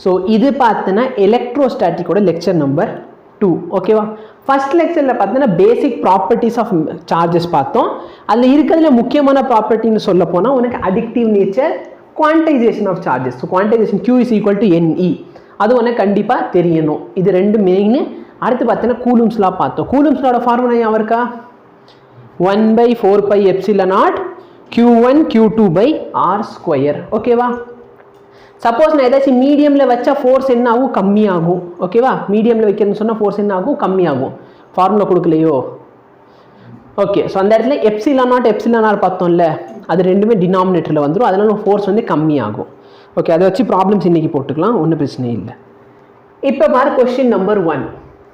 So இது பார்த்தீங்கன்னா எலக்ட்ரோஸ்டாட்டிக்கோட lecture number 2 ஓகேவா. ஃபர்ஸ்ட் லெக்சரில் பார்த்தீங்கன்னா பேசிக் ப்ராப்பர்ட்டிஸ் ஆஃப் சார்ஜஸ் பார்த்தோம். அதில் இருக்கிறதுல முக்கியமான ப்ராப்பர்ட்டின்னு சொல்ல போனால் உனக்கு அடிக்டிவ் nature, quantization of charges. So quantization Q is equal to NE, அது உனக்கு கண்டிப்பாக தெரியணும். இது ரெண்டு மெயின். அடுத்து பார்த்தீங்கன்னா கூலும்ஸ் லா பார்த்தோம். கூலும்ஸ் லாவோட ஃபார்முலா ஞாபகம் இருக்கா? 1/4πε0 Q1 Q2/r². ஓகேவா. சப்போஸ் நான் ஏதாச்சும் மீடியமில் வச்சா ஃபோர்ஸ் என்ன ஆகும்? கம்மியாகும். ஓகேவா. மீடியமில் வைக்கிறேன்னு சொன்னால் ஃபோர்ஸ் என்ன ஆகும்? கம்மியாகும். ஃபார்முலா கொடுக்கலையோ? ஓகே. ஸோ அந்த இடத்துல ε0 பார்த்தோம்ல, அது ரெண்டுமே டினாமினேட்டரில் வந்துடும். அதனால ஃபோர்ஸ் வந்து கம்மியாகும். ஓகே, அதை வச்சு ப்ராப்ளம்ஸ் இன்றைக்கி போட்டுக்கலாம், ஒன்றும் பிரச்சனை இல்லை. இப்போ பாரு கொஸ்டின் நம்பர் 1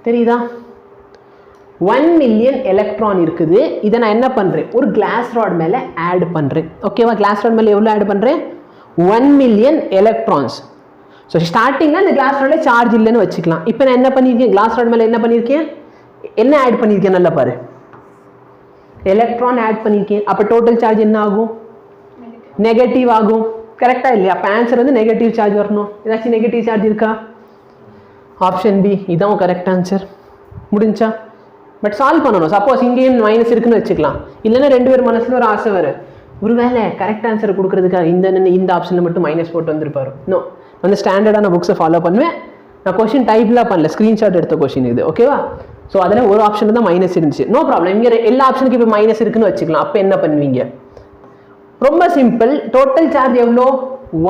தெரியுதா? 1 மில்லியன் எலக்ட்ரான் இருக்குது. இதை நான் என்ன பண்ணுறேன்? ஒரு கிளாஸ் ராட் மேலே ஆட் பண்ணுறேன். ஓகேவா. கிளாஸ் ராட் மேலே எவ்வளோ ஆட் பண்ணுறேன்? 1 மில்லியன் எலக்ட்ரான்ஸ். ஸோ ஸ்டார்டிங்கில் இந்த கிளாஸ் ராடில் சார்ஜ் இல்லைன்னு வச்சுக்கலாம். இப்போ நான் என்ன பண்ணியிருக்கேன்? கிளாஸ் ராட் மேலே என்ன பண்ணியிருக்கேன்? என்ன ஆட் பண்ணியிருக்கேன்? நல்லா பாரு, எலக்ட்ரான் ஆட் பண்ணியிருக்கேன். அப்போ டோட்டல் சார்ஜ் என்ன ஆகும்? நெகட்டிவ் ஆகும். கரெக்டாக இல்லையா? அப்போ ஆன்சர் வந்து நெகட்டிவ் சார்ஜ் வரணும். ஏதாச்சும் நெகட்டிவ் சார்ஜ் இருக்கா? ஆப்ஷன் பி இதான் கரெக்ட் ஆன்சர். முடிஞ்சா? பட் சால்வ் பண்ணணும். சப்போஸ் இங்கேயும் மைனஸ் இருக்குன்னு வச்சுக்கலாம். இல்லைன்னா ரெண்டு பேர் மனசில் ஒரு ஆசை வரும், ஒருவேளை கரெக்ட் ஆன்சர் கொடுக்கறதுக்காக இந்த ஆப்ஷனில் மட்டும் மைனஸ் போட்டு வந்துருப்பாரு. நோ, வந்து ஸ்டாண்டர்டான புக்ஸை ஃபாலோ பண்ணுவேன். நான் கொஸ்டின் டைப்லாம் பண்ணல, ஸ்க்ரீன்ஷாட் எடுத்த கொஸ்டின் இது. ஓகேவா. ஸோ அதில் ஒரு ஆப்ஷன் தான் மைனஸ் இருந்துச்சு. No problem. இங்கே எல்லா ஆப்ஷனுக்கும் இப்போ மைனஸ் இருக்குன்னு வச்சுக்கலாம். அப்போ என்ன பண்ணுவீங்க? ரொம்ப சிம்பிள். டோட்டல் சார்ஜ் எவ்வளோ?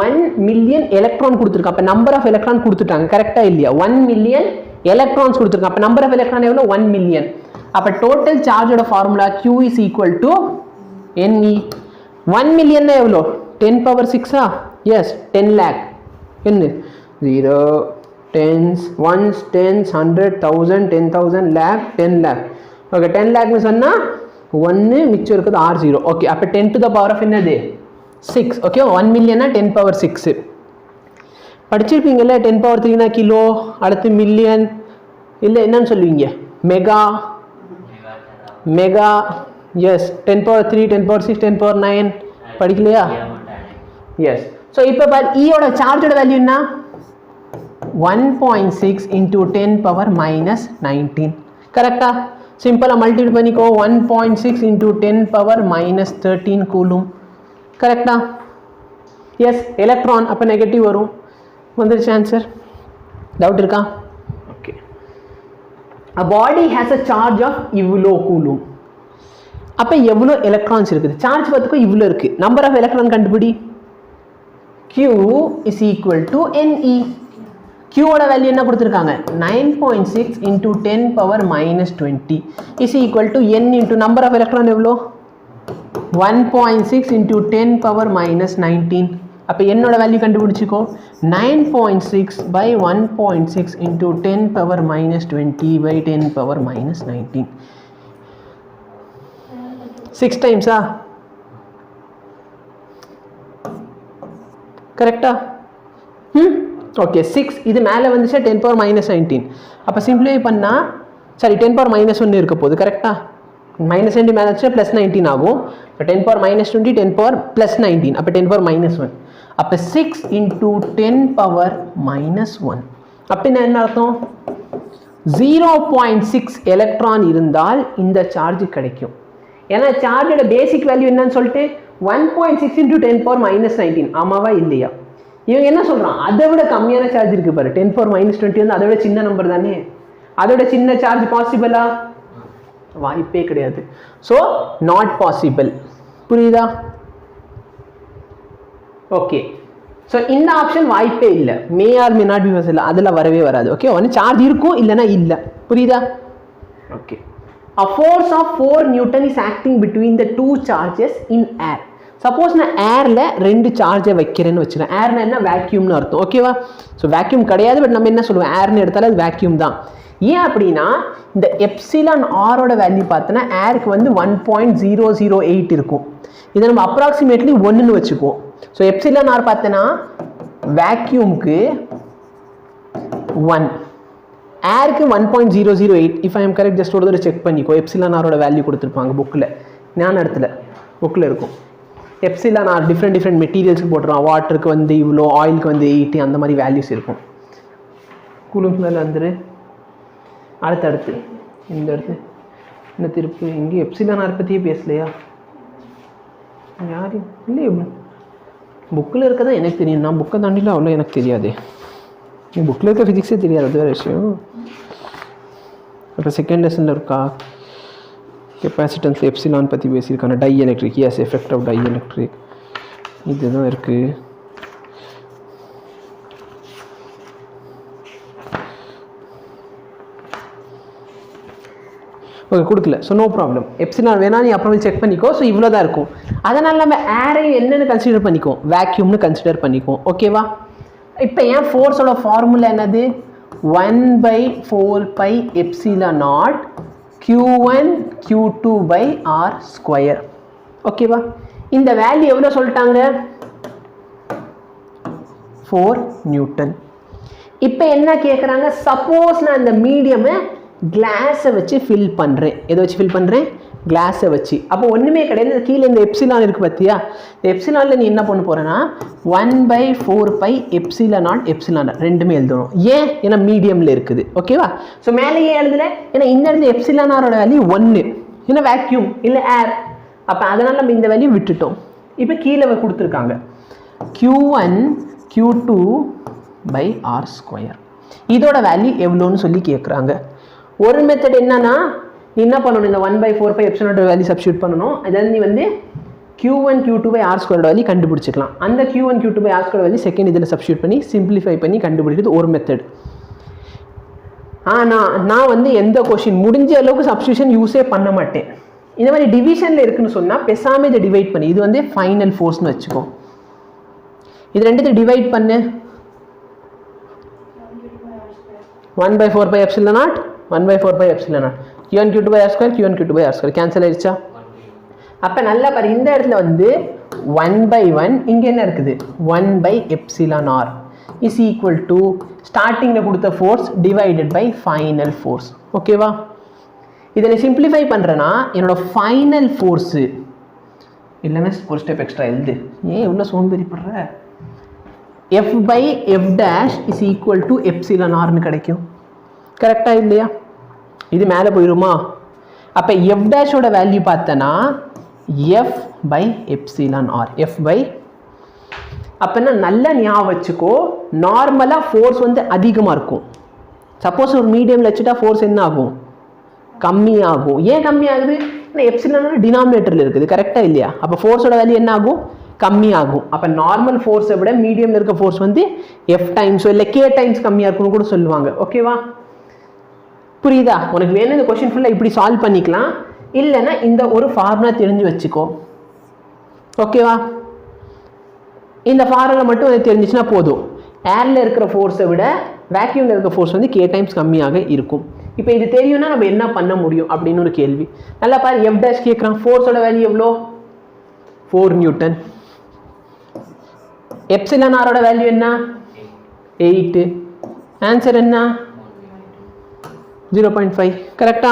1 மில்லியன் எலக்ட்ரான் கொடுத்துருக்கான். அப்போ நம்பர் ஆஃப் எலக்ட்ரான் கொடுத்துட்டாங்க. கரெக்டாக இல்லையா? 1 மில்லியன் எலக்ட்ரான்ஸ் கொடுத்துருக்கான். அப்போ நம்பர் ஆஃப் எலக்ட்ரான் எவ்வளோ? 1 மில்லியன். அப்போ டோட்டல் சார்ஜோட formula Q is equal to NE. 1 million எவ்வளோ? 10⁻6. Yes, 10 lakh. என்ன? 0 10s 1s 10s 100 1000 10,000 lakh 10 lakh. Okay, 10 lakhன்னு சொன்னால் 1 மிச்சம் இருக்குது R0. ஓகே, அப்போ 10 to the power of என்னது? 6. ஓகே, 1 மில்லியன்னா 10⁻6 படிச்சிருப்பீங்கல்ல. 10⁻3 கிலோ, அடுத்து மில்லியன், இல்லை என்னன்னு சொல்லுவீங்க? மெகா. Mega, yes. 10⁻3 10⁻6 10⁻9 படிக்கலையா? எஸ். ஸோ இப்போ பார், ஈயோட சார்ஜோட வேல்யூ என்ன? 1.6 into 10⁻−19. கரெக்டா? சிம்பிளாக மல்டிபிள் பண்ணிக்கோ. 1.6 into 10⁻−13 கூலும். கரெக்டா? எஸ். எலக்ட்ரான், அப்போ நெகட்டிவ் வரும். வந்துருச்சு ஆன்சர். டவுட் இருக்கா? Okay. A body has a charge of இவ்வளோ கூலும். அப்போ எவ்வளோ எலக்ட்ரான்ஸ் இருக்குது? சார்ஜ் பார்த்துக்கோ, இவ்வளோ இருக்குது. நம்பர் ஆஃப் எலக்ட்ரான் கண்டுபிடி. Q is equal to NE. Q ஓட வேல்யூ என்ன கொடுத்துருக்காங்க? 9.6 into 10⁻−20 is equal to N into number of electron எவ்வளோ? 1.6 into 10⁻−19. அப்போ என்னோட வேல்யூ கண்டுபிடிச்சிக்கோ. 9.6 by 1.6 into 10⁻−20 by 10⁻−19. 6 டைம்ஸா? கரெக்டா? ஓகே, 6 இது மேலே வந்துச்சா 10⁻−19. அப்போ சிம்பிளிஃபை பண்ணால், சாரி 10⁻−1 இருக்க போகுது. கரெக்டா? -20 மேலே வந்துச்சா +19 ஆகும். இப்போ 10⁻−20 10⁻+19, அப்போ 10⁻−1. அப்போ 6 into 10⁻−1. அப்போ என்ன அர்த்தம்? 0.6 எலக்ட்ரான் இருந்தால் இந்த சார்ஜ் கிடைக்கும். ஏன்னா சார்ஜோட பேசிக் வேல்யூ என்னன்னு சொல்லிட்டு 1.6 into 10⁻−19. ஆமாவா இல்லையா? இவங்க என்ன சொல்கிறான்? அதை விட கம்மியான சார்ஜ் இருக்குது பாரு. 10⁻−20 வந்து அதை விட சின்ன நம்பர் தானே. அதோட சின்ன சார்ஜ் பாசிபிளா? வாய்ப்பே கிடையாது. So not possible. புரியுதா? ஓகே. ஸோ இந்த ஆப்ஷன் வாய்ப்பே இல்லை. மே R may not be possible, அதில் வரவே வராது. ஓகே, ஒன்று சார்ஜ் இருக்கும், இல்லைன்னா இல்லை. புரியுதா? Okay. A force of 4 Newton is acting between the two charges in air. Suppose நான் ஏரில் 2 சார்ஜை வைக்கிறேன்னு வச்சுக்கிறேன். ஏர்னா என்ன? வேக்யூம்னு அர்த்தம். ஓகேவா? ஸோ வேக்யூம் கிடையாது, பட் நம்ம என்ன சொல்லுவோம்? ஏர்னு எடுத்தாலும் அது வேக்யூம் தான். ஏன் அப்படின்னா இந்த எப்சிலான் ஆரோட வேல்யூ பார்த்தோன்னா ஏருக்கு வந்து 1.008 இருக்கும். இதை நம்ம அப்ராக்சிமேட்லி 1ன்னு வச்சுக்குவோம். ஸோ எப்சிலான் ஆர் பார்த்தோன்னா வேக்யூம்க்கு 1, ஏருக்கு 1.008. If I am correct, just ஒரு தடவை செக் பண்ணிக்கோ. எப்சிலான் ஆரோட வேல்யூ கொடுத்துருப்பாங்க புக்கில், ஞான இடத்துல புக்கில் இருக்கும். எப்சிலான் ஆர் டிஃப்ரெண்ட் மெட்டீரியல்ஸுக்கு போட்டுருவான். வாட்டருக்கு வந்து இவ்வளோ, ஆயிலுக்கு வந்து 80, அந்த மாதிரி வேல்யூஸ் இருக்கும். கூலும்ஸ் மேலே வந்துரு. அடுத்து இந்த இடத்து என்ன திருப்பு, இங்கே எப்சிலான் ஆர் பற்றியே பேசலையா யாரும் இல்லையே? புக்கில் இருக்க தான் எனக்கு தெரியும், நான் புக்கை தாண்டில அவ்வளோ எனக்கு தெரியாது. புக்கில் இருக்க ஃபிசிக்ஸே தெரியாது, அது வேறு விஷயம். அப்போ செகண்ட் லெசனில் இருக்கா கெப்பாசிட்டன்ஸ் எப்சிலான் பற்றி பேசியிருக்காங்க. Dielectric, yes, effect of dielectric, இதுதான் இருக்குது. ஓகே, கொடுக்கல. So no problem. எப்சிலான் வேணா நீ அப்புறம் செக் பண்ணிக்கோ. ஸோ இவ்வளோ தான் இருக்கும். அதனால் நம்ம ஏரை என்னென்னு கன்சிடர் பண்ணிக்குவோம், வேக்யூம்னு கன்சிடர் பண்ணிக்குவோம். ஓகேவா? இப்போ ஏன் ஃபோர்ஸோட ஃபார்முலா என்னது? 1/4π எப்சிலான் நாட் Q1 Q2/R². ஓகேவா? இந்த வேல்யூ எவ்வளோ சொல்லிட்டாங்க? 4 நியூட்டன். இப்போ என்ன கேட்குறாங்க? சப்போஸ் நான் இந்த மீடியமை கிளாஸை வச்சு ஃபில் பண்ணுறேன். எதை வச்சு ஃபில் பண்ணுறேன்? கிளாஸை வச்சு. அப்போ ஒன்றுமே கிடையாது. கீழே இந்த எப்சிலான் இருக்குது பார்த்தியா? இந்த எப்சிலானில் நீ என்ன பண்ண போகிறேன்னா 1/4π எப்சிலான் நாட் எப்சிலான் ரெண்டுமே எழுதணும். ஏன்னா மீடியமில் இருக்குது. ஓகேவா? ஸோ மேலேயே எழுதலை, ஏன்னா இந்த இடத்துல எப்சிலான் ஆரோட வேல்யூ 1, ஏன்னா வேக்யூம் இல்லை ஏர். அப்போ அதனால் நம்ம இந்த வேல்யூ விட்டுட்டோம். இப்போ கீழே கொடுத்துருக்காங்க Q1 Q2/R². இதோட வேல்யூ எவ்வளோன்னு சொல்லி கேட்குறாங்க. ஒரு மெத்தட் என்னன்னா, நீ என்ன பண்ணணும், இந்த 1/4π எப்சிலான் வேல்யூ சப்ஸ்டியூட் பண்ணணும். அதாவது நீ வந்து Q1 Q2/R² வேல்யூ கண்டுபிடிச்சிக்கலாம். அந்த Q1 Q2/R² வேல்யூ செகண்ட் இதில் சப்ஸ்டியூட் பண்ணி சிம்பிளிஃபை பண்ணி கண்டுபிடிக்கிறது ஒரு மெத்தட். ஆனால் நான் வந்து எந்த கொஷின் முடிஞ்ச அளவுக்கு சப்ஸ்டியூஷன் யூஸே பண்ண மாட்டேன். இந்த மாதிரி டிவிஷனில் இருக்குன்னு சொன்னால் பெசாமல் இதை டிவைட் பண்ணி, இது வந்து ஃபைனல் ஃபோர்ஸ்னு வச்சுக்கோ. இது ரெண்டுத்தையும் டிவைட் பண்ணு. 1/4π epsilon naught 1/4π epsilon naught Q1 Q2/R², Q1 Q2/R². Cancel ஆயிடுச்சா? அப்போ நல்லா பாரு, இந்த இடத்துல வந்து 1/1, இங்கே என்ன இருக்குது 1/εr இஸ் ஈக்குவல் டு ஸ்டார்டிங்கில் கொடுத்த force divided by final force. ஓகேவா? இதை நீ சிம்பிளிஃபை பண்ணுறேன்னா என்னோட ஃபைனல் ஃபோர்ஸு இல்லைன்னா ஒரு ஸ்டெப் எக்ஸ்ட்ரா எழுது. ஏன் இவ்வளோ சோம்பேறிப்படுற? F/F' இஸ் ஈக்குவல் டு εrன்னு கிடைக்கும். கரெக்டாக இல்லையா? இது மேலே போயிடுமா? அப்போ F' வேல்யூ பார்த்தனா F/εr. அப்போனா நல்லா ஞாபகம் வச்சுக்கோ, நார்மலாக ஃபோர்ஸ் வந்து அதிகமாக இருக்கும். சப்போஸ் ஒரு மீடியமில் வச்சுட்டா ஃபோர்ஸ் என்ன ஆகும்? கம்மியாகும். ஏன் கம்மியாகுது? ஏன்னா எப்சிலான் டினாமினேட்டரில் இருக்குது. கரெக்டாக இல்லையா? அப்போ ஃபோர்ஸோட வேல்யூ என்ன ஆகும்? கம்மியாகும். அப்போ நார்மல் ஃபோர்ஸை விட மீடியமில் இருக்க ஃபோர்ஸ் வந்து F டைம்ஸோ இல்லை K டைம்ஸ் கம்மியாக இருக்குன்னு கூட சொல்லுவாங்க. ஓகேவா? புரியுதா? உனக்கு வேணும் இந்த கொஸ்டின் ஃபுல்லாக இப்படி சால்வ் பண்ணிக்கலாம், இல்லைன்னா இந்த ஒரு ஃபார்முலா தெரிஞ்சு வச்சுக்கோ. ஓகேவா? இந்த ஃபார்முலா மட்டும் எனக்கு தெரிஞ்சிச்சுன்னா போதும். ஏரில் இருக்கிற ஃபோர்ஸை விட வேக்யூமில் இருக்கிற ஃபோர்ஸ் வந்து K டைம்ஸ் கம்மியாக இருக்கும். இப்போ இது தெரியும்னா நம்ம என்ன பண்ண முடியும் அப்படின்னு ஒரு கேள்வி. நல்லா பாரு, F' கேட்குறான். ஃபோர்ஸோட வேல்யூ எவ்வளோ? 4 நியூட்டன். எப்சிலான் ஆரோட வேல்யூ என்ன? 8. ஆன்சர் என்ன? 0.5. கரெக்டா?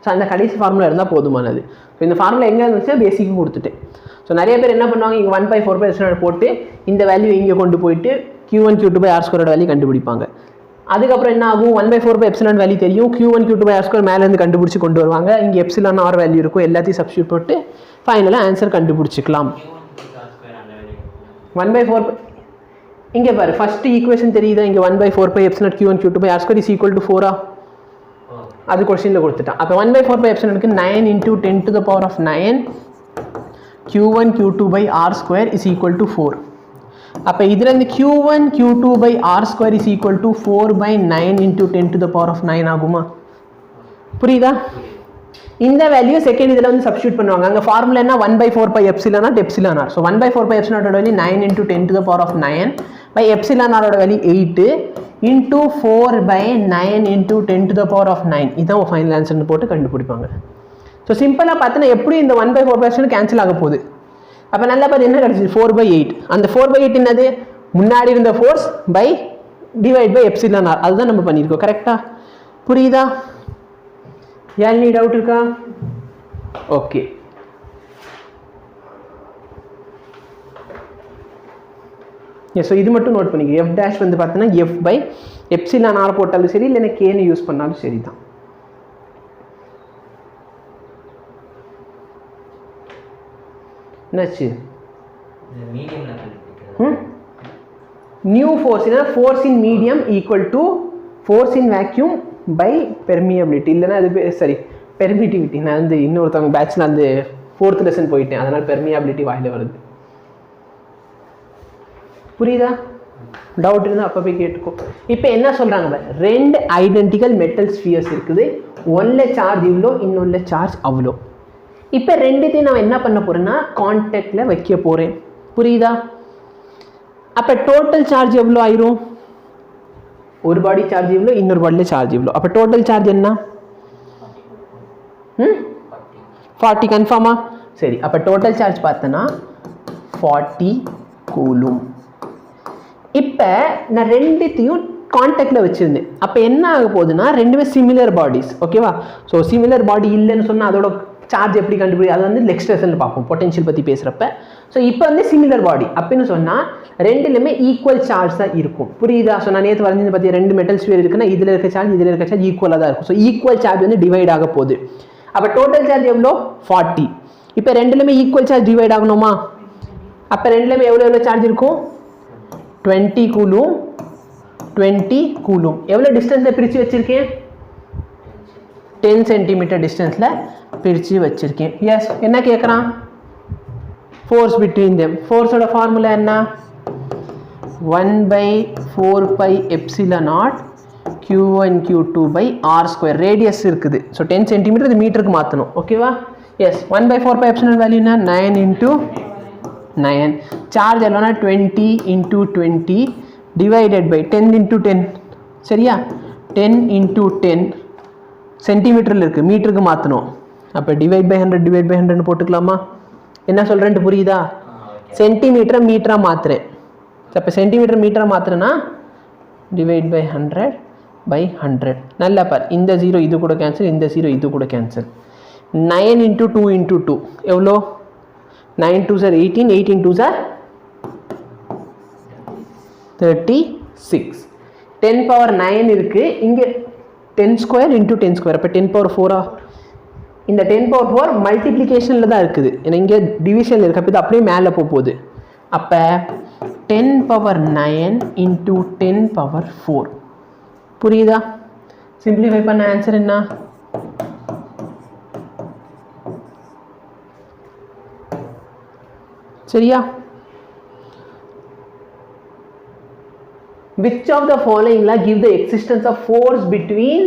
ஸோ அந்த கடைசி ஃபார்முலா இருந்தால் போதுமானது. ஸோ இந்த ஃபார்முலா எங்கே இருந்துச்சு? பேசிக்கும் கொடுத்துட்டேன். ஸோ நிறைய பேர் என்ன பண்ணுவாங்க, இங்கே 1/4π எப்சிலான் போட்டு இந்த வேல்யூ இங்கே கொண்டு போயிட்டு Q1 Q2/R² வேல்யூ கண்டுபிடிப்பாங்க. அதுக்கப்புறம் என்ன ஆகும்? 1/4π எப்சிலான் வேல்யூ தெரியும், Q1 Q2/R² மேலேருந்து கண்டுபிடிச்சி கொண்டு வருவாங்க. இங்கே எப்சிலான் ஆர் வேல்யூ இருக்கும், எல்லாத்தையும் சப்ஸ்டியூட் போட்டு ஃபைனலாக ஆன்சர் கண்டுபிடிச்சிக்கலாம். 1/4 இங்கே பாரு, ஃபர்ஸ்ட் ஈக்குவேஷன் தெரியுதா? இங்கே 1/4π epsilon Q1 Q2/R² is equal to 4. அது கொஸ்டினில் கொடுத்துட்டான். அப்போ 1/4π எப்சிலானுக்கு 9 × 10⁹ Q1 Q2/R² is equal to 4. அப்போ இதில் இந்த Q1 Q2/R² is equal to 4/9 × 10⁹ ஆகுமா? புரியுதா? இந்த வேல்யூ செகண்ட் இதில் வந்து சப்ஸ்டியூட் பண்ணுவாங்க. அங்கே ஃபார்முலா என்ன? 1/4π epsilon naught epsilon R. So 1/4π எப்சிலானோட வேல்யூ 9 × 10⁹ பை எப்சிலான் ஆரோட வேல்யூ 8 × 4/9 × 10⁹. இதுதான் ஃபைனல் ஆன்சர்னு போட்டு கண்டுபிடிப்பாங்க. ஸோ சிம்பிளாக பார்த்தீங்கன்னா எப்படி இந்த 1/4π கேன்சல் ஆக போகுது. அப்போ நல்லா பார்த்து என்ன கிடச்சிது? 4/8. அந்த 4/8 என்னது? முன்னாடி இருந்த force by divide by epsilon R. அதுதான் நம்ம பண்ணியிருக்கோம். கரெக்டாக? புரியுதா? யார் நீ டவுட் இருக்கா? ஓகே. ஸோ இது மட்டும் நோட் பண்ணிக்க. எஃப் டேஷ் வந்து பார்த்தீங்கன்னா எஃப் பை எப்சிலான் ஆர் போட்டாலும் சரி, இல்லைன்னா கேன்னு யூஸ் பண்ணாலும் சரி தான். என்னாச்சு? நியூ ஃபோர்ஸ் என்ன? Force in medium equal to force in vacuum by permeability, இல்லைன்னா அது சரி பெர்மிட்டிவிட்டி. நான் வந்து இன்னொருத்தவங்க பேட்சில் அந்த 4th லெசன் போயிட்டேன், அதனால் பெர்மியபிலிட்டி வாயில் வருது. புரியுதா? டவுட் இருந்தால் அப்போ போய் கேட்டுக்கோ. இப்போ என்ன சொல்கிறாங்க? 2 ஐடென்டிக்கல் மெட்டல் ஸ்பியர்ஸ் இருக்குது. ஒன்றில் சார்ஜ் இவ்வளோ, இன்னொன்றில் சார்ஜ் அவ்வளோ. இப்போ ரெண்டுத்தையும் நான் என்ன பண்ண போகிறேன்னா கான்டாக்டில் வைக்க போகிறேன். புரியுதா? அப்போ டோட்டல் சார்ஜ் எவ்வளோ ஆயிரும்? ஒரு பாடி சார்ஜ் இவ்வளோ, இன்னொரு பாடியில் சார்ஜ் இவ்வளோ. அப்போ டோட்டல் சார்ஜ் என்ன? 40. கன்ஃபார்மா? சரி, அப்போ டோட்டல் சார்ஜ் பார்த்தோன்னா 40 கூலும். இப்போ நான் ரெண்டுத்தையும் கான்டாக்டில் வச்சுருந்தேன். அப்போ என்ன ஆக போகுதுன்னா ரெண்டுமே சிமிலர் பாடிஸ். ஓகேவா? ஸோ சிமிலர் பாடி இல்லைன்னு சொன்னால் அதோட சார்ஜ் எப்படி கண்டுபிடி, அது வந்து நெக்ஸ்ட் லெசனில் பார்ப்போம் பொட்டென்ஷியல் பற்றி பேசுகிறப்ப. ஸோ இப்போ வந்து சிமிலர் பாடி அப்படின்னு சொன்னால் ரெண்டுலையுமே ஈக்குவல் சார்ஜ் தான் இருக்கும். புரியுதா? ஸோ நான் நேற்று வரைஞ்சி பற்றி 2 மெட்டல் ஸ்பியர் இருக்குன்னா இதில் இருக்க சார்ஜ் இதில் இருக்க சார்ஜ் ஈக்குவலாக தான் இருக்கும். ஸோ ஈக்குவல் சார்ஜ் வந்து டிவைட் ஆக போகுது. அப்போ டோட்டல் சார்ஜ் எவ்வளோ? 40. இப்போ ரெண்டுலையுமே ஈக்குவல் சார்ஜ் டிவைட் ஆகணுமா? அப்போ ரெண்டுலையுமே எவ்வளோ சார்ஜ் இருக்கும்? 20 கூலும் 20 கூலும். எவ்வளோ டிஸ்டன்ஸில் பிரித்து வச்சுருக்கேன்? 10 சென்டிமீட்டர் டிஸ்டன்ஸில் பிரித்து வச்சுருக்கேன். எஸ். என்ன கேட்குறான்? Force between them. ஃபோர்ஸோட ஃபார்முலா என்ன? 1/4π epsilon naught q1 q2 by r². Radius இருக்குது. ஸோ 10 சென்டிமீட்டர் இது மீட்டருக்கு மாற்றணும். ஓகேவா? எஸ். 1/4π எப்சிலான் வேல்யூனா 9 × 9. சார்ஜ் எவ்வளோனா 20 × 20 டிவைடட் பை 10 × 10. சரியா? 10 × 10 சென்டிமீட்டரில் இருக்குது, மீட்டருக்கு மாற்றணும். அப்போ டிவைட் பை 100 டிவைட் பை 100 போட்டுக்கலாமா? என்ன சொல்கிறேன்ட்டு புரியுதா? சென்டிமீட்டரை மீட்டராக மாற்றுறேன். அப்போ சென்டிமீட்டர் மீட்டராக மாற்றுறேன்னா டிவைட் பை 100/100. நல்லா பார், இந்த 0 இது கூட கேன்சல், இந்த 0 இது கூட கேன்சல். 9 × 2 × 2 எவ்வளோ? 9 2s are 18, 18 2s are 36. 10⁻9 இருக்குது. இங்கே 10² × 10². அப்போ 10⁻4. இந்த 10⁻4 மல்டிப்ளிகேஷனில் தான் இருக்குது, ஏன்னா இங்கே டிவிஷனில் இருக்க. அப்போ இது அப்படியே மேலே போகுது. அப்போ 10⁻9 × 10⁻4. புரியுதா? சிம்பிளிஃபை பண்ண ஆன்சர் என்ன? சரியா? which of the following la give the existence of force between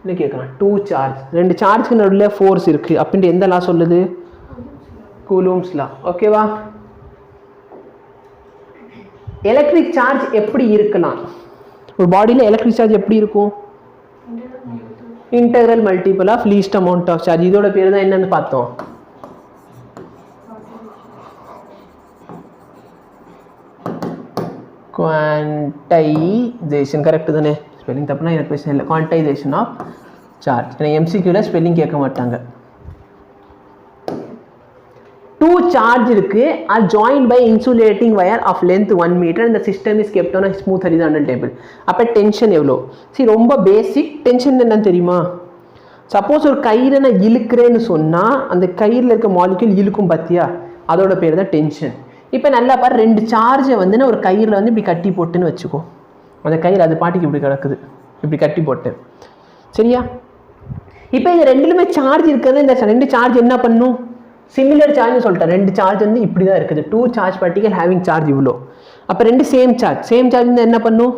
என்ன கேட்கலாம்? 2 சார்ஜ். 2 சார்ஜ்க்கு நடுவில் ஃபோர்ஸ் இருக்குது அப்படின்ட்டு எந்த லா சொல்லுது? கூலூம்ஸ் லா. ஓகேவா? எலக்ட்ரிக் சார்ஜ் எப்படி இருக்கலாம்? ஒரு பாடியில் எலக்ட்ரிக் சார்ஜ் எப்படி இருக்கும்? Integral multiple of least amount of charge. இதோட பேர் தான் என்னன்னு பார்த்தோம்? குவான்டைசேஷன். கரெக்டு தானே? ஸ்பெல்லிங் தப்புனா எனக்கு பிரச்சனை இல்லை. Quantization of charge. ஏன்னா எம்சிக்யூவில் ஸ்பெல்லிங் கேட்க மாட்டாங்க. 2 சார்ஜ் இருக்குது, are joined by insulating wire of length 1 metre. இந்த system is kept on smooth horizontal table. அப்போ டென்ஷன் எவ்வளோ? சரி, ரொம்ப பேசிக். டென்ஷன் என்னன்னு தெரியுமா? சப்போஸ் ஒரு கயிறை நான் இழுக்கிறேன்னு சொன்னால் அந்த கயிறில் இருக்க மாலிக்யூல் இழுக்கும் பார்த்தியா, அதோட பேர் தான் டென்ஷன். இப்போ நல்லா பாரு, 2 சார்ஜை வந்து நான் ஒரு கயிறில் வந்து இப்படி கட்டி போட்டுன்னு வச்சுக்கோ. அந்த கயிறு அது பாட்டுக்கு இப்படி கிடக்குது, இப்படி கட்டி போட்டேன். சரியா? இப்போ இந்த ரெண்டுலுமே சார்ஜ் இருக்கிறது. இந்த 2 சார்ஜ் என்ன பண்ணும்? சிமிலர் சார்ஜ்னு சொல்லிட்டேன். 2 சார்ஜ் வந்து இப்படி தான் இருக்குது. 2 சார்ஜ் பார்ட்டிகல் ஹேவிங் சார்ஜ் இவ்வளோ. அப்போ 2 சேம் சார்ஜ். சேம் சார்ஜ் வந்து என்ன பண்ணும்?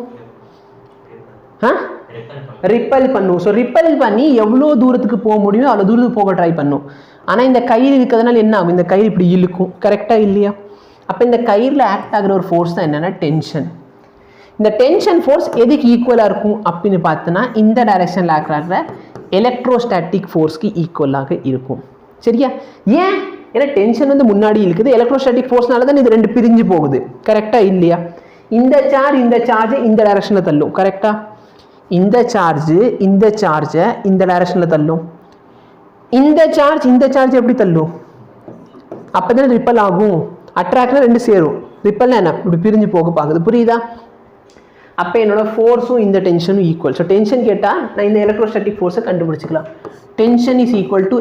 ரிப்பல் பண்ணும். ஸோ ரிப்பல் பண்ணி எவ்வளோ தூரத்துக்கு போக முடியுமோ அவ்வளோ தூரத்துக்கு போக ட்ரை பண்ணும். ஆனால் இந்த கயிறு இருக்கிறதுனால என்ன ஆகும்? இந்த கயிறு இப்படி இழுக்கும். கரெக்டாக இல்லையா? அப்போ இந்த கயிறில் ஆக்ட் ஆகிற ஒரு ஃபோர்ஸ் தான் என்னென்னா டென்ஷன். இந்த டென்ஷன் ஃபோர்ஸ் எதுக்கு ஈக்குவலாக இருக்கும் அப்படின்னு பார்த்தோன்னா இந்த டைரக்ஷனில் ஆக்ட் ஆகிற எலக்ட்ரோஸ்டாட்டிக் ஃபோர்ஸ்க்கு ஈக்குவலாக இருக்கும். சரியா? ஏன்? ஏன்னா டென்ஷன் வந்து முன்னாடி இருக்குது. எலக்ட்ரோஸ்டாட்டிக் ஃபோர்ஸ்னால தான் இது 2 பிரிஞ்சு போகுது. கரெக்டாக இல்லையா? இந்த சார்ஜை இந்த டைரக்ஷனில் தள்ளும். கரெக்டாக? இந்த சார்ஜை இந்த டைரக்ஷனில் தள்ளும். இந்த சார்ஜ் எப்படி தள்ளும்? அப்போ தான் ரிப்பல் ஆகும். அட்ராக்ட்னா 2 சேரும். ரிப்பல்னா என்ன, இப்படி பிரிஞ்சு போக பார்க்குது, புரியுதா? அப்போ என்னோட ஃபோர்ஸும் இந்த டென்ஷனும் ஈக்குவல். ஸோ டென்ஷன் கேட்டால் நான் இந்த எலக்ட்ரோஸ்டாட்டிக் ஃபோர்ஸை கண்டுபிடிச்சிக்கலாம். Tension is equal to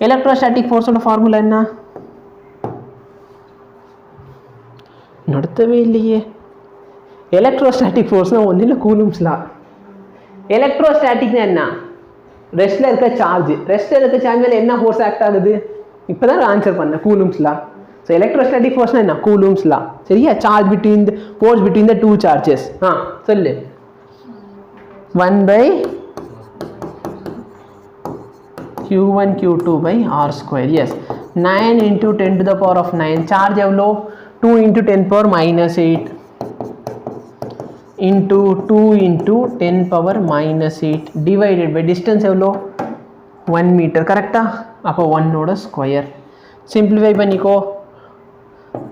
electrostatic ஃபோர்ஸோட ஃபார்முலா என்ன? நடத்தவே இல்லையே. எலக்ட்ரோஸ்டாட்டிக் ஃபோர்ஸ்னால் ஒன்றும் இல்லை, கூலும்ஸ் லா. எலக்ட்ரோஸ்டாட்டிக்னா என்ன? ரெஸ்ட்டில் இருக்க சார்ஜ், ரெஸ்ட்டில் இருக்க சார்ஜ் மேலே என்ன ஃபோர்ஸ் ஆக்ட் ஆகுது? இப்போ தான் ஆன்சர் பண்ணேன், கூலும்ஸ் லா. ஸோ எலக்ட்ரோஸ்டாட்டிக் ஃபோர்ஸ்னா என்ன? Coulomb's law. சரியா? Charge between the force between the two charges. சொல்லு. 1/q1 q2 by r square. Yes, 9 into 10 to the power of 9. Charge எவ்வளோ? 2 into 10 power minus 8 into 2 into 10 power minus 8 divided by distance எவ்வளோ? 1 meter. கரெக்டா? அப்போ 1ஓட square. Simplify பண்ணிக்கோ.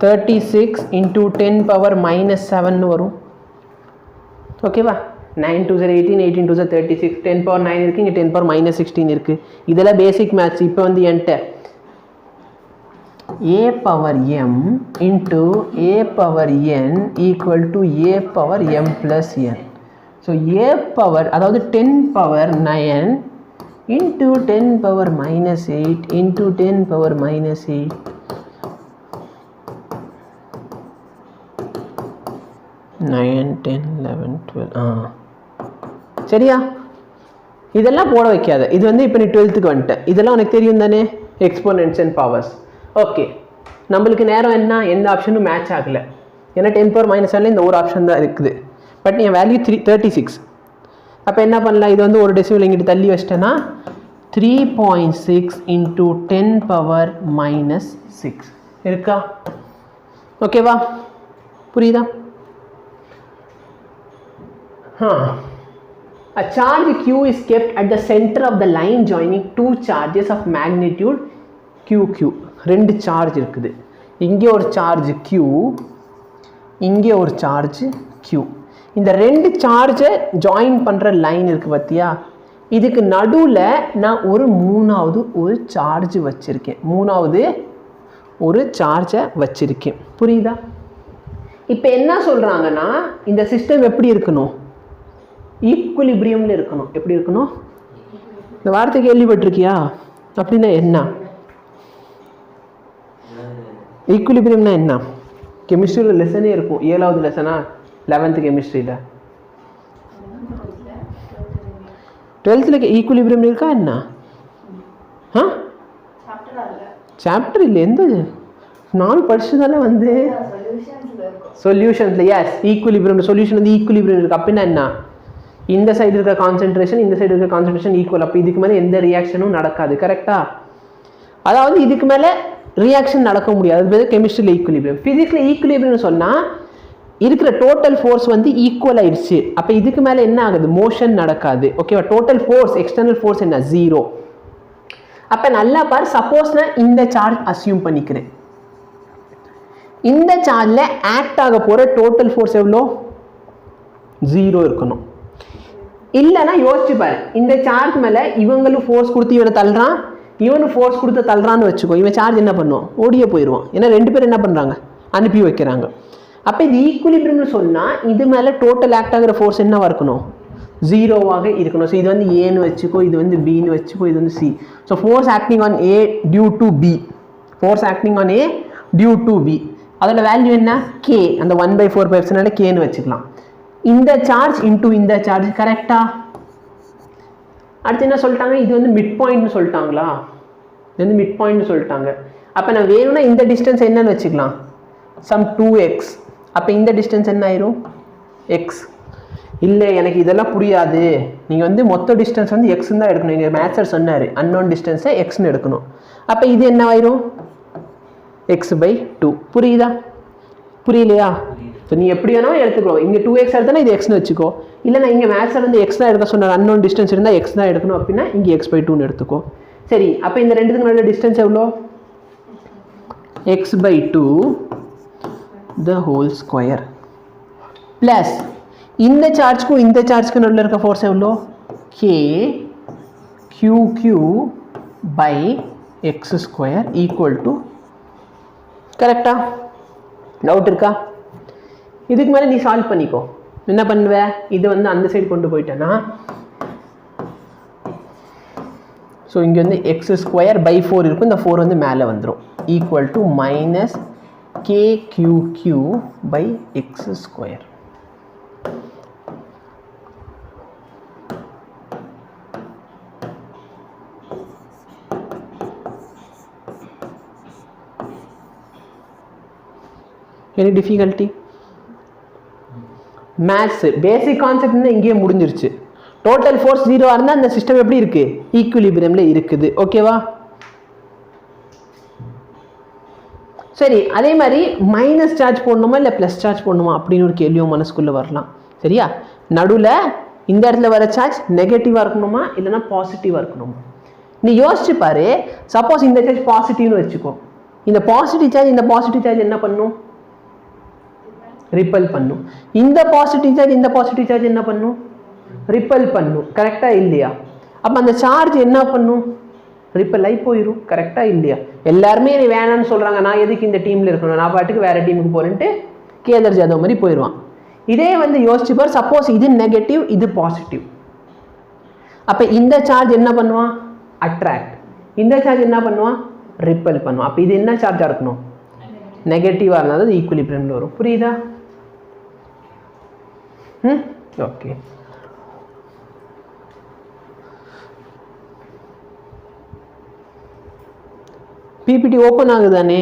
36 into 10 power minus 7 வரும். ஓகேவா? 9 2 18, 18 2 36, 10 power 9 இருக்குது, இங்கே 10 power minus 16 இருக்குது. இதெல்லாம் பேசிக் மேத்ஸ். இப்போ வந்து என்கிட்ட a power m into a power n equal to a power m plus n. So a power அதாவது 10 power 9 into 10 power minus 8 into 10 power minus 8. 9 10 11 12. சரியா? இதெல்லாம் போட வைக்காத. இது வந்து இப்போ நீ 12th வந்துட்டேன். இதெல்லாம் உனக்கு தெரியும் தானே, எக்ஸ்போனன்ட்ஸ் அண்ட் பவர்ஸ். ஓகே, நம்மளுக்கு நேரம் என்ன, எந்த ஆப்ஷனும் மேட்ச் ஆகலை. ஏன்னா 10 power minus 7 இந்த ஒரு ஆப்ஷன் தான் இருக்குது. But N value 36. அப்போ என்ன பண்ணலாம், இது வந்து ஒரு டெசிமல் இங்கிட்டு தள்ளி வச்சிட்டேன்னா 3.6 into 10 power minus 6 இருக்கா? ஓகேவா? புரியுதா? A charge q is kept at the center of the line joining two charges of magnitude qq. ரெண்டு சார்ஜ் இருக்குது. இங்கே ஒரு சார்ஜ் q, இங்கே ஒரு சார்ஜ் q. இந்த ரெண்டு சார்ஜை ஜாயின் பண்ணுற லைன் இருக்குது பார்த்தியா? இதுக்கு நடுவில் நான் மூணாவது ஒரு சார்ஜ் வச்சுருக்கேன். மூணாவது ஒரு சார்ஜை வச்சுருக்கேன். புரியுதா? இப்போ என்ன சொல்கிறாங்கன்னா, இந்த சிஸ்டம் எப்படி இருக்கணும்? ஈக்குலிபிரியமில் இருக்கணும். எப்படி இருக்கணும்? இந்த வார்த்தை கேள்விப்பட்டிருக்கியா? அப்படின்னா என்ன? ஈக்குலிபிரியம்னா என்ன? கெமிஸ்ட்ரியில் லெசனே இருக்கும். 7வது லெசனா 11th கெமிஸ்ட்ரியில்? 12th ஈக்குலிபிரியம் இருக்கா என்ன? சாப்டர் இல்லை, எந்த நானும் படிச்சதால வந்து சொல்யூஷன்ஸில். எஸ், ஈக்குலிபிரியம் சொல்யூஷன் வந்து ஈக்குலிபிரியம் இருக்குது. அப்படின்னா என்ன? இந்த சைடு இருக்கிற கான்சென்ட்ரேஷன் இந்த சைடு இருக்கிற கான்சென்ட்ரேஷன் ஈக்குவல். அப்போ இதுக்கு மேலே எந்த ரியாக்ஷனும் நடக்காது. கரெக்டா? அதாவது இதுக்கு மேலே ரியாக்ஷன் நடக்க முடியாது. அது பேர் கெமிஸ்ட்ரியில் ஈக்குலிபிரியம். ஃபிசிக்ஸில் ஈக்குலிபிரியம் சொன்னால் இருக்கிற டோட்டல் ஃபோர்ஸ் வந்து ஈக்குவல் ஆயிடுச்சு. அப்போ இதுக்கு மேலே என்ன ஆகுது? மோஷன் நடக்காது. ஓகேவா? டோட்டல் ஃபோர்ஸ், எக்ஸ்டர்னல் ஃபோர்ஸ் என்ன? 0. அப்போ நல்லா பாரு. சப்போஸ் நான் இந்த சார்ஜ் அசியூம் பண்ணிக்கிறேன். இந்த சார்ஜில் ஆக்ட் ஆக போகிற டோட்டல் ஃபோர்ஸ் எவ்வளோ? 0 இருக்கணும். இல்லைன்னா யோசிச்சு பாரு. இந்த சார்ஜ் மேலே இவங்களும் ஃபோர்ஸ் கொடுத்து இவனை தள்ளுறான், இவனும் ஃபோர்ஸ் கொடுத்து தள்ளுறான்னு வச்சுக்கோ. இவன் சார்ஜ் என்ன பண்ணும்? ஓடியே போயிடுவான். ஏன்னா ரெண்டு பேரும் என்ன பண்ணுறாங்க? அனுப்பி வைக்கிறாங்க. அப்போ இது ஈக்குலிபிரியம்னு சொன்னால் இது மேலே டோட்டல் ஆக்ட் ஆகிற ஃபோர்ஸ் என்னவாக இருக்கணும்? 0வாக இருக்கணும். ஸோ இது வந்து ஏன்னு வச்சுக்கோ, இது வந்து பின்னு வச்சுக்கோ, இது வந்து C. So force acting on A due to B, force acting on A due to B, அதோட வேல்யூ என்ன? கே. அந்த 1/4π கேன்னு வச்சுக்கலாம். இந்த சார்ஜ் இன்டூ இந்த சார்ஜ். கரெக்டா? அடுத்து என்ன சொல்லிட்டாங்க? இது வந்து மிட் பாயிண்ட்னு சொல்லிட்டாங்களா? இது வந்து மிட் பாயிண்ட்னு சொல்லிட்டாங்க. அப்போ நான் வேணும்னா இந்த டிஸ்டன்ஸ் என்னன்னு வச்சுக்கலாம், சம் 2x. அப்போ இந்த டிஸ்டன்ஸ் என்ன ஆயிரும்? எக்ஸ். இல்லை எனக்கு இதெல்லாம் புரியாது, நீங்கள் வந்து மொத்த டிஸ்டன்ஸ் வந்து எக்ஸ்ன்னு தான் எடுக்கணும். எங்கள் மேத்ஸர் சொன்னார் அன்னோன் டிஸ்டன்ஸை எக்ஸ்ன்னு எடுக்கணும். அப்போ இது என்ன ஆயிரும்? x/2. புரியுதா? புரியலையா? ஸோ நீ எப்படி வேணாலும் எடுத்துக்கோ. இங்கே 2x எடுத்தனா இது எக்ஸ்னு வச்சுக்கோ. இல்லை நான் இங்கே மேத்ஸில் வந்து எக்ஸ் தான் எடுக்க சொன்னார், அன்னோன் டிஸ்டன்ஸ் இருந்தால் எக்ஸ் தான் எடுக்கணும் அப்படின்னா இங்கே x/2ன்னு எடுத்துக்கோ. சரி, அப்போ இந்த ரெண்டுத்துக்கு நல்ல டிஸ்டன்ஸ் எவ்வளோ? x/2 the whole square plus இந்த சார்ஜ்க்கும் இந்த சார்ஜ்க்கும் நடுவில் இருக்க ஃபோர்ஸ் எவ்வளோ? k qq/x² equal to. கரெக்டா? டவுட் இருக்கா? இதுக்கு மேலே நீ சால்வ் பண்ணிக்கோ. என்ன பண்ணுவ, இது வந்து அந்த சைடு கொண்டு போயிட்டேன்னா ஸோ இங்கே வந்து எக்ஸ் ஸ்கொயர் பை 4 இருக்கும், இந்த 4 வந்து மேலே வந்துடும். Equal to minus KQQ by X square. Any difficulty? Maths basic concept இங்கேயே முடிஞ்சிருச்சு. டோட்டல் ஃபோர்ஸ் 0 இருந்தால் அந்த சிஸ்டம் எப்படி இருக்கு, ஈக்குலிபிரியம்ல இருக்குது. ஓகேவா? சரி, அதே மாதிரி மைனஸ் சார்ஜ் போடணுமா இல்லை ப்ளஸ் சார்ஜ் போடணுமா அப்படின்னு ஒரு கேள்வியும் மனசுக்குள்ளே வரலாம். சரியா? நடுவில் இந்த இடத்துல வர சார்ஜ் நெகட்டிவாக இருக்கணுமா இல்லைன்னா பாசிட்டிவாக இருக்கணுமா? நீ யோசிச்சு பாரு. சப்போஸ் இந்த சார்ஜ் பாசிட்டிவ்னு வச்சுக்கோ, இந்த பாசிட்டிவ் சார்ஜ் என்ன பண்ணும், ரிப்பல் பண்ணும். இந்த பாசிட்டிவ் சார்ஜ் என்ன பண்ணும், ரிப்பல் பண்ணும். கரெக்டா இல்லையா? அப்ப அந்த சார்ஜ் என்ன பண்ணும், ரிப்பல் ஆகி போயிடும். கரெக்டா இல்லையா? எல்லாருமே நீ வேணான்னு சொல்றாங்க, நான் எதுக்கு இந்த டீம்ல இருக்கணும், நான் பாட்டுக்கு வேற டீமுக்கு போறேன்ட்டு கேதர் ஜாதவ் மாதிரி போயிடுவான். இதே வந்து யோசிச்சு பார், சப்போஸ் இது நெகட்டிவ் இது பாசிட்டிவ், அப்ப இந்த சார்ஜ் என்ன பண்ணுவான், அட்ராக்ட். இந்த சார்ஜ் என்ன பண்ணுவான், ரிப்பல் பண்ணுவான். அப்ப இது என்ன சார்ஜா இருக்கணும், நெகட்டிவா இருந்தால் அது ஈக்குலிபிரியம்ல வரும். புரியுதா? ஓகே. பிபிடி ஓப்பன் ஆகுதானே?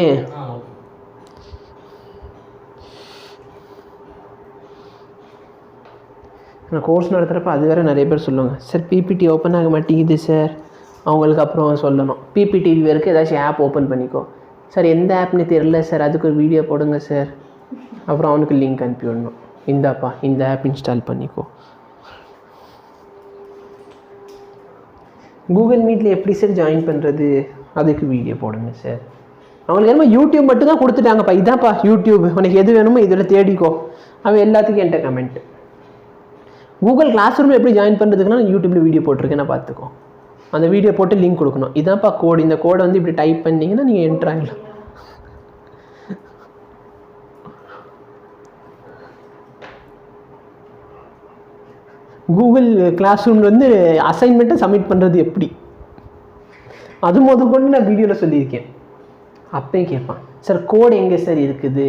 நான் கோர்ஸ் நடத்துகிறப்ப அது வேறு நிறைய பேர் சொல்லுவாங்க, சார் பிபிடி ஓப்பன் ஆக மாட்டேங்குது சார். அவங்களுக்கு அப்புறம் சொல்லணும், பிபிடி வியூவருக்கு ஏதாச்சும் ஆப் ஓப்பன் பண்ணிக்கோ. சார் எந்த ஆப்னு தெரியல சார், அதுக்கு ஒரு வீடியோ போடுங்க சார். அப்புறம் அவனுக்கு லிங்க் அனுப்பி விடணும், இந்தாப்பா இந்த ஆப் இன்ஸ்டால் பண்ணிக்கோ. கூகுள் மீட்டில் எப்படி சார் ஜாயின் பண்ணுறது, அதுக்கு வீடியோ போடுங்க சார். அவங்களுக்கு என்னமோ யூடியூப் மட்டும் தான் கொடுத்துட்டாங்கப்பா, இதான்ப்பா யூடியூப், உனக்கு எது வேணுமோ இதில் தேடிக்கோ. அவன் எல்லாத்துக்கும் என்கிட்ட கமெண்ட். கூகுள் கிளாஸ் ரூமில் எப்படி ஜாயின் பண்ணுறதுக்குன்னா யூடியூப்பில் வீடியோ போட்டிருக்கேன், நான் பார்த்துக்கோ. அந்த வீடியோ போட்டு லிங்க் கொடுக்கணும், இதான்ப்பா கோடு, இந்த கோடை வந்து இப்படி டைப் பண்ணிங்கன்னா நீங்கள் என்ட்ரு ஆகலாம். கூகுள் கிளாஸ் ரூமில் வந்து அசைன்மெண்ட்டை சப்மிட் பண்ணுறது எப்படி, அது கொண்டு நான் வீடியோவில் சொல்லியிருக்கேன். அப்பயும் கேட்பான், சார் கோடு எங்கே சார் இருக்குது,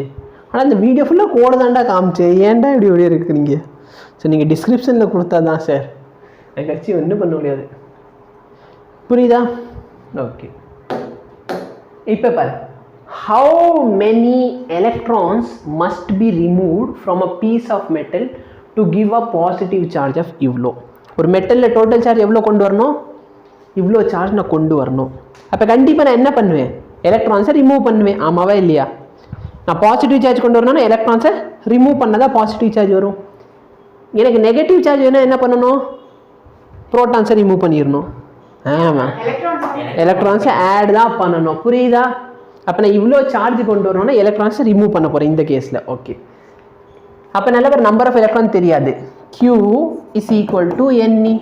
ஆனால் இந்த வீடியோ ஃபுல்லாக கோடு தாண்டா காமிச்சு, ஏன்டா இப்படி வீடியோ இருக்குறீங்க. சார் நீங்கள் டிஸ்கிரிப்ஷனில் கொடுத்தா தான் சார், எனக்கு கட்சி ஒன்றும் பண்ண முடியாது. புரியுதா? ஓகே. இப்போ பாரு, how many electrons must be removed from a piece of metal to give a positive charge of இவ்வளோ. ஒரு மெட்டலில் டோட்டல் சார்ஜ் எவ்வளோ கொண்டு வரணும், இவ்வளோ சார்ஜ் நான் கொண்டு வரணும். அப்போ கண்டிப்பாக நான் என்ன பண்ணுவேன், எலக்ட்ரான்ஸை ரிமூவ் பண்ணுவேன். ஆமாவா இல்லையா? நான் பாசிட்டிவ் சார்ஜ் கொண்டு வரணும்னா எலக்ட்ரான்ஸை ரிமூவ் பண்ணாதான் பாசிட்டிவ் சார்ஜ் வரும். எனக்கு நெகட்டிவ் சார்ஜ் வேணால் என்ன பண்ணணும், ப்ரோட்டான்ஸை ரிமூவ் பண்ணிடணும். ஆமாம், எலக்ட்ரான்ஸை ஆட் தான் பண்ணணும். புரியுதா? அப்போ நான் இவ்வளோ சார்ஜ் கொண்டு வரணும்னா எலக்ட்ரான்ஸை ரிமூவ் பண்ண போகிறேன் இந்த கேஸில். ஓகே. அப்போ நல்ல ஒரு நம்பர் ஆஃப் எலக்ட்ரான் தெரியாது, Q is equal to Ne.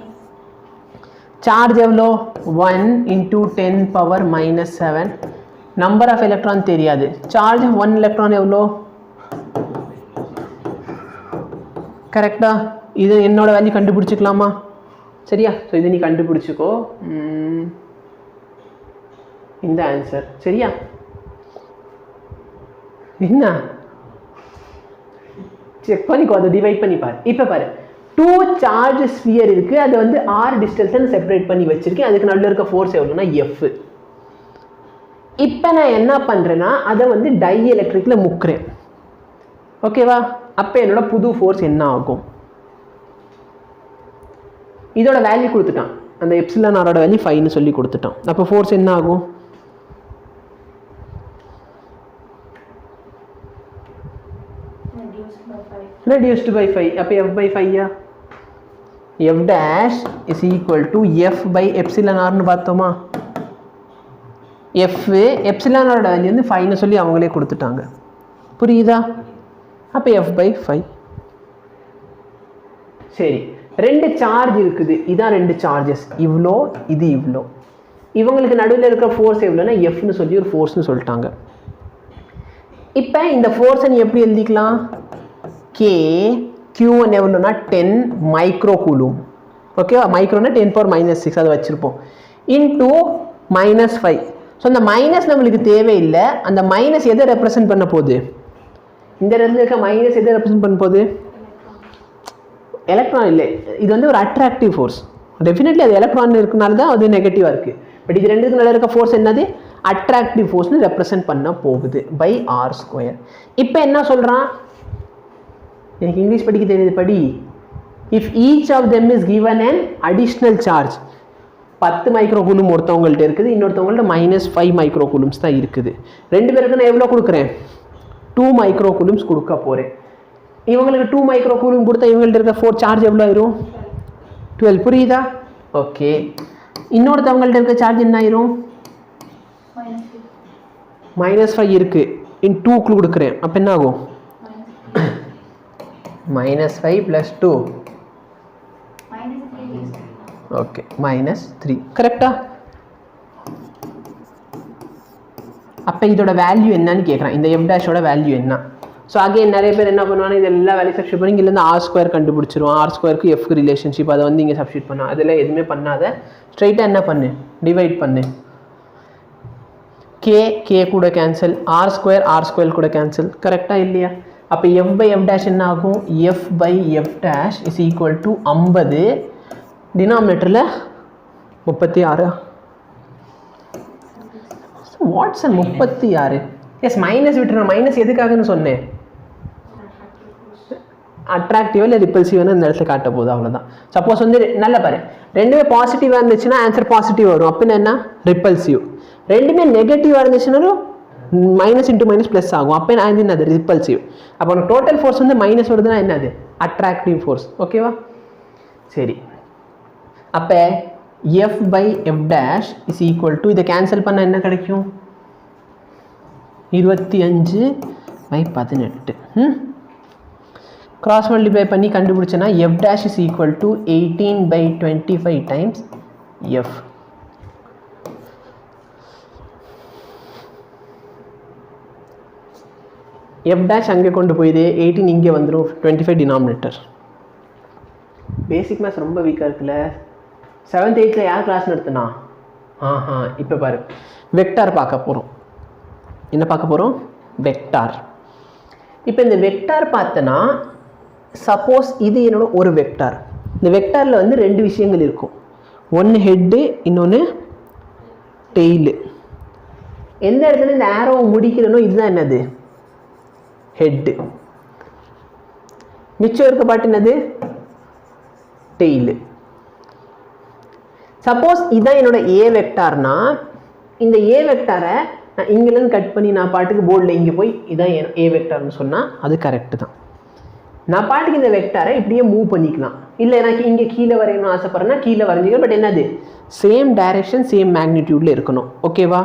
Charge எவ்வளோ, 1 × 10⁻⁻7. நம்பர் ஆஃப் எலக்ட்ரான் தெரியாது, சார்ஜ் 1 எலக்ட்ரான் எவ்வளோ, கரெக்டா? இது என்னோட வேல்யூ கண்டுபிடிச்சிக்கலாமா? சரியா? ஸோ இது நீ கண்டுபிடிச்சிக்கோ, இந்த ஆன்சர். சரியா? என்ன செக் பண்ணிக்கோ, அதை டிவைட் பண்ணி பாரு. இப்போ பாரு, 2 சார்ஜ் ஸ்பியர் இருக்குது, அதை வந்து R டிஸ்டன்ஸ் செப்பரேட் பண்ணி வச்சிருக்கேன். அதுக்கு நடுவில் இருக்க ஃபோர்ஸ் எவ்வளோனா F. இப்போ நான் என்ன பண்ணுறேன்னா அதை வந்து டை எலக்ட்ரிக்கில் முக்கிறேன். ஓகேவா? அப்போ என்னோட புது ஃபோர்ஸ் என்ன ஆகும், இதோட வேல்யூ கொடுத்துட்டான், அந்த எப்சிலான் ஆரோட வேல்யூ 5ன்னு சொல்லி கொடுத்துட்டான். அப்போ ஃபோர்ஸ் என்ன ஆகும், reduced by 5. அப்போ F by 5 F dash is equal to F by epsilon R னு பார்த்தோமா. F epsilon R வேல்யூ வந்து 5ன்னு சொல்லி அவங்களே கொடுத்துட்டாங்க. புரியுதா? அப்போ F by 5. சரி, 2 சார்ஜ் இருக்குது, இதான் 2 சார்ஜஸ், இவ்வளோ இது இவ்வளோ. இவங்களுக்கு நடுவில் இருக்கிற ஃபோர்ஸ் எவ்வளோனா Fன்னு சொல்லி ஒரு ஃபோர்ஸ்னு சொல்லிட்டாங்க. இப்போ இந்த ஃபோர்ஸை நீ எப்படி எழுதிக்கலாம்? கே Q1 எவ்வளோனா 10 மைக்ரோ கூலும். ஓகேவா? மைக்ரோனா 10⁻⁶ அதை வச்சுருப்போம். இன்டூ -5. ஸோ அந்த மைனஸ் நம்மளுக்கு தேவையில்லை. அந்த மைனஸ் எதை ரெப்ரசன்ட் பண்ண போகுது? இந்த இடத்துல இருக்க மைனஸ் எதை ரெப்ரசன்ட் பண்ண போகுது? எலக்ட்ரான் இல்லை. இது வந்து ஒரு அட்ராக்டிவ் ஃபோர்ஸ். டெஃபினெட்லி அது எலக்ட்ரான் இருக்கனால தான் அது நெகட்டிவாக இருக்குது. பட் இது ரெண்டுக்கு நல்ல இருக்க ஃபோர்ஸ் என்னது? அட்ராக்டிவ் ஃபோர்ஸ்னு ரெப்ரசன்ட் பண்ண போகுது பை r². இப்போ என்ன சொல்கிறான்? எனக்கு இங்கிலீஷ் படிக்க தெரியுது, படி. If each of them is given an additional charge, 10 micro coulomb ஒருத்தவங்கள்ட்ட இருக்குது, இன்னொருத்தவங்கள்ட்ட -5 மைக்ரோ கூலும்ஸ் தான் இருக்குது. ரெண்டு பேருக்கு நான் எவ்வளோ கொடுக்குறேன்? 2 மைக்ரோ கூலும்ஸ் கொடுக்க போகிறேன். இவங்களுக்கு 2 மைக்ரோ கூலும் கொடுத்தா இவங்கள்ட்ட இருக்க ஃபோர் சார்ஜ் எவ்வளோ ஆயிரும்? 12. புரியுதா? ஓகே. இன்னொருத்தவங்கள்ட்ட இருக்க சார்ஜ் என்ன ஆயிரும்? -5 இருக்குது. 2 கொடுக்குறேன். அப்போ என்ன ஆகும்? -5 + 2 ஓகே -3. கரெக்டா? அப்போ இதோட வேல்யூ என்னன்னு கேட்குறான். இந்த f' வேல்யூ என்ன? ஸோ அகைன் நிறைய பேர் என்ன பண்ணுவாங்க, இதெல்லாம் வேல்யூ சப்ஸ்டியூட் பண்ணி இங்கேருந்து r² கண்டுபிடிச்சிருவோம். r²க்கு f ரிலேஷன்ஷிப், அதை வந்து இங்கே சப்ஸ்டியூட் பண்ணோம். அதெல்லாம் எதுவுமே பண்ணாத, ஸ்ட்ரைட்டாக என்ன பண்ணு, டிவைட் பண்ணு. கே கூட கேன்சல், r² கூட கேன்சல். கரெக்டாக இல்லையா? அப்போ f/f' என்ன ஆகும்? f/f' is equal to 50. டினாமினேட்டரில் 36. வாட்ஸன் 36. எஸ், மைனஸ் விட்டுறேன். மைனஸ் எதுக்காகன்னு சொன்னேன்? அட்ராக்டிவ் இல்லை ரிப்பல்சிவ்னு இந்த இடத்துல காட்ட போகுது, அவ்வளோதான். சப்போஸ் வந்து நல்லா பாரு, ரெண்டுமே பாசிட்டிவாக இருந்துச்சுன்னா ஆன்சர் பாசிட்டிவ் வரும். அப்படின்னா என்ன? ரிப்பல்சிவ். ரெண்டுமே நெகட்டிவாக இருந்துச்சுன்னாலும் மைனஸ் இன்ட்டு மைனஸ் ப்ளஸ் ஆகும். அப்போ நான் என்னது? ரிப்பல்சிவ். அப்போ உனக்கு டோட்டல் ஃபோர்ஸ் வந்து மைனஸ் வருதுன்னா என்னது? Attractive force. ஓகேவா? சரி. அப்போ f/f' இஸ் ஈக்குவல் டு, இதை கேன்சல் பண்ணால் என்ன கிடைக்கும்? 25/18. கிராஸ் மல்டிப்ளை பண்ணி கண்டுபிடிச்சேன்னா f' is equal to 18/25 times f. f' அங்கே கொண்டு போயிது, 18 இங்கே வந்துடும், 25 டினாமினேட்டர். பேசிக் மேத்ஸ் ரொம்ப வீக்காக இருக்குல்ல. 7th 8th யார் கிளாஸ் நடத்துனா? இப்போ பாரு, வெக்டார் பார்க்க போகிறோம். என்ன பார்க்க போகிறோம்? வெக்டார். இப்போ இந்த வெக்டார் பார்த்தனா, சப்போஸ் இது என்னோட ஒரு வெக்டார். இந்த வெக்டாரில் வந்து ரெண்டு விஷயங்கள் இருக்கும். ஒன்று ஹெட்டு, இன்னொன்று டெய்லு. எந்த இடத்துல இந்த ஆரோவை முடிக்கிறனோ இதுதான் என்னது? ஹெட்டு. மிச்சம் இருக்க பாட்டு என்னது? டெய்லு. சப்போஸ் இதான் என்னோட ஏ வெக்டார்னா, இந்த ஏ வெக்டாரை நான் இங்கேருந்து கட் பண்ணி நான் பாட்டுக்கு போர்டில் இங்கே போய் இதான் ஏ வெக்டார்னு சொன்னால் அது கரெக்டு தான். நான் பாட்டுக்கு இந்த வெக்டாரை இப்படியே மூவ் பண்ணிக்கலாம். இல்லை எனக்கு இங்கே கீழே வரையணும்னு ஆசைப்பட்றேன்னா கீழே வரைஞ்சிக்கலாம். பட் என்னது? சேம் டைரக்ஷன் சேம் மேக்னிடியூடில் இருக்கணும். ஓகேவா?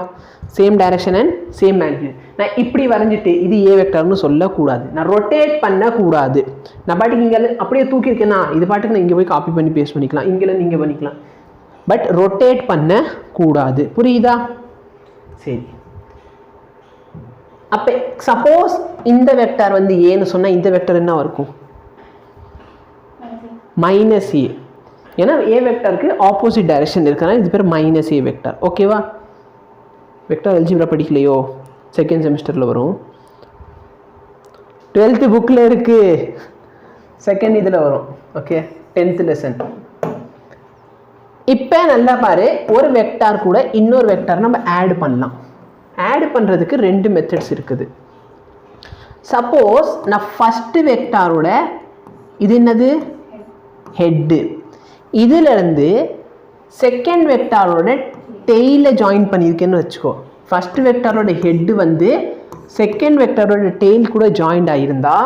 Same direction and same magnitude. நான் இப்படி வரைஞ்சிட்டு இது ஏ வெக்டார்னு சொல்லக்கூடாது. நான் ரொட்டேட் பண்ணக்கூடாது. நான் பாட்டுக்கு இங்கே அப்படியே தூக்கியிருக்கேன்னா இது பாட்டுக்கு நான் இங்கே போய் காப்பி பண்ணி பேஸ்ட் பண்ணிக்கலாம், இங்கேருந்து இங்கே பண்ணிக்கலாம். பட் ரொட்டேட் பண்ணக்கூடாது. புரியுதா? சரி. அப்போ சப்போஸ் இந்த வெக்டார் வந்து ஏன்னு சொன்னால் இந்த வெக்டார் என்ன இருக்கும்? -a. ஏன்னா ஏ வெக்டாருக்கு ஆப்போசிட் டைரக்ஷன் இருக்குன்னா இது பேர் -a வெக்டார். ஓகேவா? வெக்டார் அல்ஜிப்ரா படிக்கலையோ? செகண்ட் செமிஸ்டரில் வரும். 12th புக்கில் இருக்குது, செகண்ட் இதில் வரும். Okay, 10th lesson. இப்போ நல்லா பாரு, ஒரு வெக்டார் கூட இன்னொரு வெக்டார் நம்ம ஆட் பண்ணலாம். ஆட் பண்ணுறதுக்கு ரெண்டு மெத்தட்ஸ் இருக்குது. சப்போஸ் நான் ஃபஸ்ட்டு வெக்டாரோட இது என்னது? ஹெட்டு. இதிலிருந்து செகண்ட் வெக்டாரோட டெய்லை ஜாயின் பண்ணியிருக்கேன்னு வச்சுக்கோ. ஃபஸ்ட்டு வெக்டாரோட ஹெட்டு வந்து செகண்ட் வெக்டாரோட டெய்ல் கூட ஜாயின்ட் ஆகியிருந்தா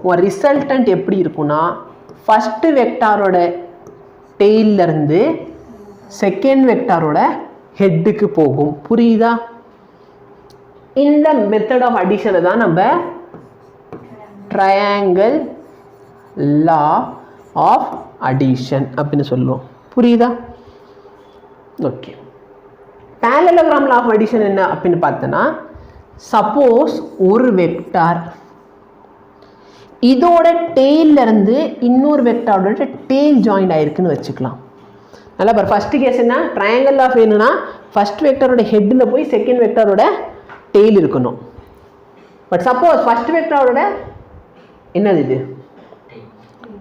உன் ரிசல்டன்ட் எப்படி இருக்குன்னா, ஃபஸ்ட்டு வெக்டாரோட டெய்லேருந்து செகண்ட் வெக்டாரோட ஹெட்டுக்கு போகும். புரியுதா? இந்த மெத்தட் ஆஃப் அடிஷனை தான் நம்ம ட்ரையாங்கிள் லா ஆஃப் அடிஷன் அப்படின்னு சொல்லுவோம். புரியுதா? Okay. parallelogram law of addition என்ன அப்படின்னு பார்த்தனா, சப்போஸ் ஒரு வெக்டார் இதோட டெய்ல இருந்து இன்னொரு வெக்டாரோட டெய்ல் ஜாயிண்ட் ஆயிருக்குன்னு வச்சுக்கலாம். நல்லா பாரு, ஃபர்ஸ்ட் கேஸ் என்ன, ட்ரையாங்கிள் ஆஃப் வேணும்னா ஃபர்ஸ்ட் வெக்டாரோட ஹெட்டில் போய் செகண்ட் வெக்டாரோட டெய்ல் இருக்கணும். பட் சப்போஸ் ஃபர்ஸ்ட் வெக்டாரோட என்னது இது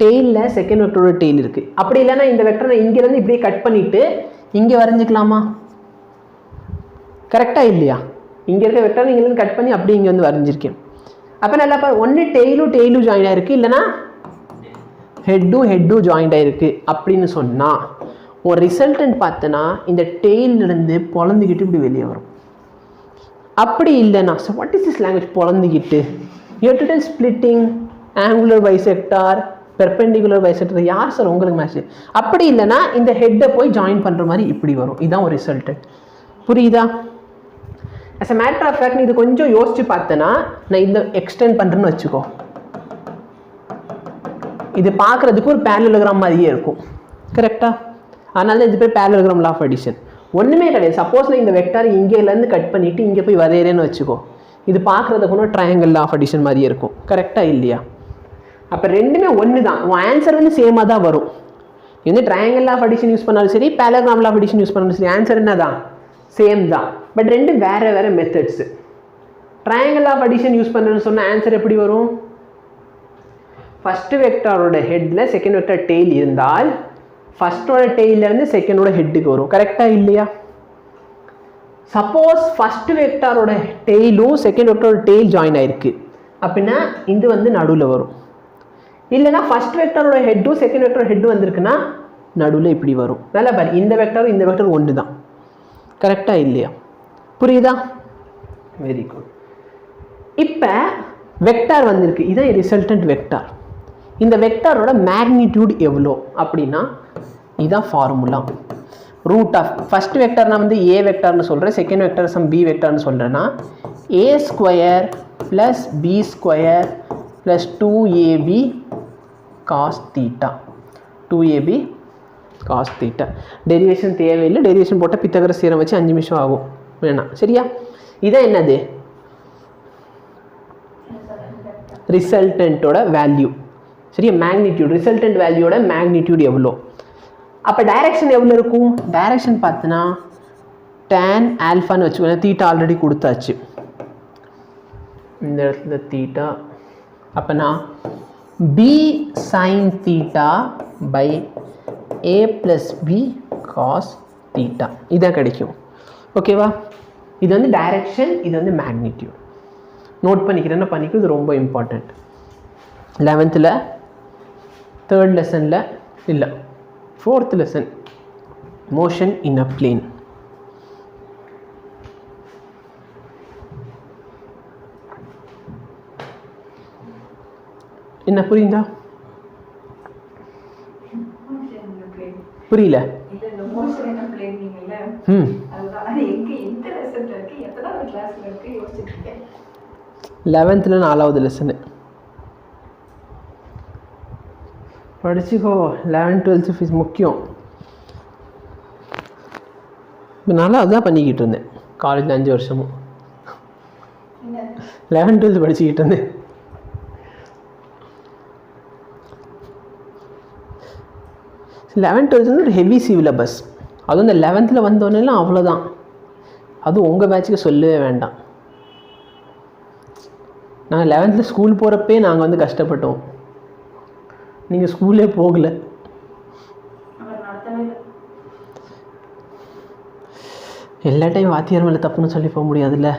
டெய்லில் செகண்ட் வெக்டரோட டெய்ல் இருக்குது. அப்படி இல்லைன்னா இந்த வெக்டரை நான் இங்கேருந்து இப்படியே கட் பண்ணிவிட்டு இங்கே வரைஞ்சிக்கலாமா? கரெக்டாக இல்லையா? இங்கே இருக்க வெக்டர் இங்கேருந்து கட் பண்ணி அப்படியே இங்கே வந்து வரைஞ்சிருக்கேன். அப்போ நல்லா பாரு, ஒன்று டெய்லும் ஜாயின் ஆகிருக்கு, இல்லைனா ஹெட்டும் ஜாயிண்ட் ஆகிருக்கு அப்படின்னு சொன்னால் ஒரு ரிசல்டன்ட் பார்த்தோன்னா இந்த டெய்லிருந்து பொழந்துக்கிட்டு இப்படி வெளியே வரும். அப்படி இல்லைனா so what is this language பொழந்துக்கிட்டு you do tell splitting angular bisector perpendicular bisector யார் சார் உங்களுக்கு மேட்ச்? அப்படி இல்லைனா இந்த ஹெட்டை போய் ஜாயின் பண்ணுற மாதிரி இப்படி வரும். இதுதான் ஒரு ரிசல்டன்ட். புரியுதா? as a matter of fact நீ இது கொஞ்சம் யோசிச்சு பார்த்தனா நான் இந்த எக்ஸ்டெண்ட் பண்ணுறேன்னு வச்சுக்கோ, இது பார்க்குறதுக்கு ஒரு பேரலோகிராம் மாதிரியே இருக்கும். கரெக்டாக? அதனால இது பேர் பேரலோகிராம் லா ஆஃப் அடிஷன். ஒன்றுமே கிடையாது. சப்போஸ் நான் இந்த வெக்டார் இங்கேருந்து கட் பண்ணிவிட்டு இங்கே போய் வரையறேன்னு வச்சுக்கோ, இது பார்க்குறதுக்கு ஒன்றும் ட்ரையாங்கிள் லா ஆஃப் அடிஷன் மாதிரியே இருக்கும். கரெக்டாக இல்லையா? அப்போ ரெண்டுமே ஒன்று தான். உன் ஆன்சர் வந்து சேமாக தான் வரும். நீ வந்து triangle law of addition use பண்ணாலும் சரி, parallelogram law of addition use பண்ணாலும் சரி, ஆன்சர் என்ன தான்? சேம் தான். பட் ரெண்டு வேறு methods. Triangle of addition use பண்ணுறேன்னு சொன்ன ஆன்சர் எப்படி வரும்? ஃபஸ்ட்டு வெக்டாரோட ஹெட்டில் செகண்ட் வெக்டார் டெய்ல் இருந்தால் ஃபஸ்ட்டோட டெய்லேருந்து செகண்டோட ஹெட்டுக்கு வரும். கரெக்டாக இல்லையா? சப்போஸ் ஃபஸ்ட்டு வெக்டாரோட டெய்லும் செகண்ட் வெக்டாரோட டெய்ல் ஜாயின் ஆகிருக்கு அப்படின்னா இது வந்து நடுவில் வரும். இல்லைனா ஃபஸ்ட் வெக்டாரோட ஹெட்டும் செகண்ட் வெக்டாரோட ஹெட்டும் வந்திருக்குன்னா நடுவில் இப்படி வரும். நல்லா பாரு, இந்த வெக்டாரும் இந்த வெக்டாரும் ஒன்று தான். கரெக்டாக இல்லையா? புரியுதா? Very good. இப்போ வெக்டார் வந்திருக்கு, இதான் ரிசல்டன்ட் வெக்டார். இந்த வெக்டாரோட மேக்னிடியூட் எவ்வளோ அப்படின்னா இதுதான் formula. Root of first vector நான் வந்து ஏ வெக்டார்னு சொல்கிறேன், செகண்ட் வெக்டார் சம் பி வெக்டார்னு சொல்கிறேன்னா A square plus B square plus 2ab cos theta. 2ab cos theta. Derivation தேவையில்லை, டெரிவேஷன் போட்டால் பித்தகரஸ் தியரம் வச்சு 5 நிமிஷம் ஆகும் வேணாம். சரியா? இதான் என்னது? ரிசல்டன்ட்டோட வேல்யூ. சரியா? மேக்னிடியூட். ரிசல்டன்ட் வேல்யூவோட மேக்னிடியூட் எவ்வளோ? அப்போ டைரக்ஷன் எவ்வளோ இருக்கும்? டைரக்ஷன் பார்த்தோன்னா tan ஆல்ஃபான்னு வச்சுக்கோங்க. தீட்டா ஆல்ரெடி கொடுத்தாச்சு இந்த இடத்துல தீட்டா. அப்போனா B sine theta by A plus B cos theta இதான் கிடைக்கும். ஓகேவா? இது வந்து டைரக்ஷன், இது வந்து மேக்னிடியூட். நோட் பண்ணிக்கிறேன்னா பண்ணிக்க, இது ரொம்ப இம்பார்ட்டண்ட். 11th 3rd லெசனில் இல்லை 4th லெசன் மோஷன் இன் அ பிளேன். என்ன புரியுதா? புரியல? 11th 4வது லெசனு படிச்சுக்கோ. 11th 12th ஃபீஸ் முக்கியம். நானும் அதுதான் பண்ணிக்கிட்டு இருந்தேன் காலேஜில் 5 வருஷமும். 11th 12th படிச்சுக்கிட்டு இருந்தேன். லெவன்த் 12th ஒரு ஹெவி சிலபஸ். அதுவும் இந்த 11th வந்தோடனேலாம் அவ்வளோதான். அதுவும் உங்கள் பேட்சுக்கு சொல்லவே வேண்டாம். நாங்கள் 11th ஸ்கூல் போகிறப்பே நாங்கள் வந்து கஷ்டப்பட்டோம். நீங்கள் ஸ்கூலே போகலை. எல்லா டைம் வாத்தியார் மேலே தப்புன்னு சொல்லி போக முடியாதுல்ல.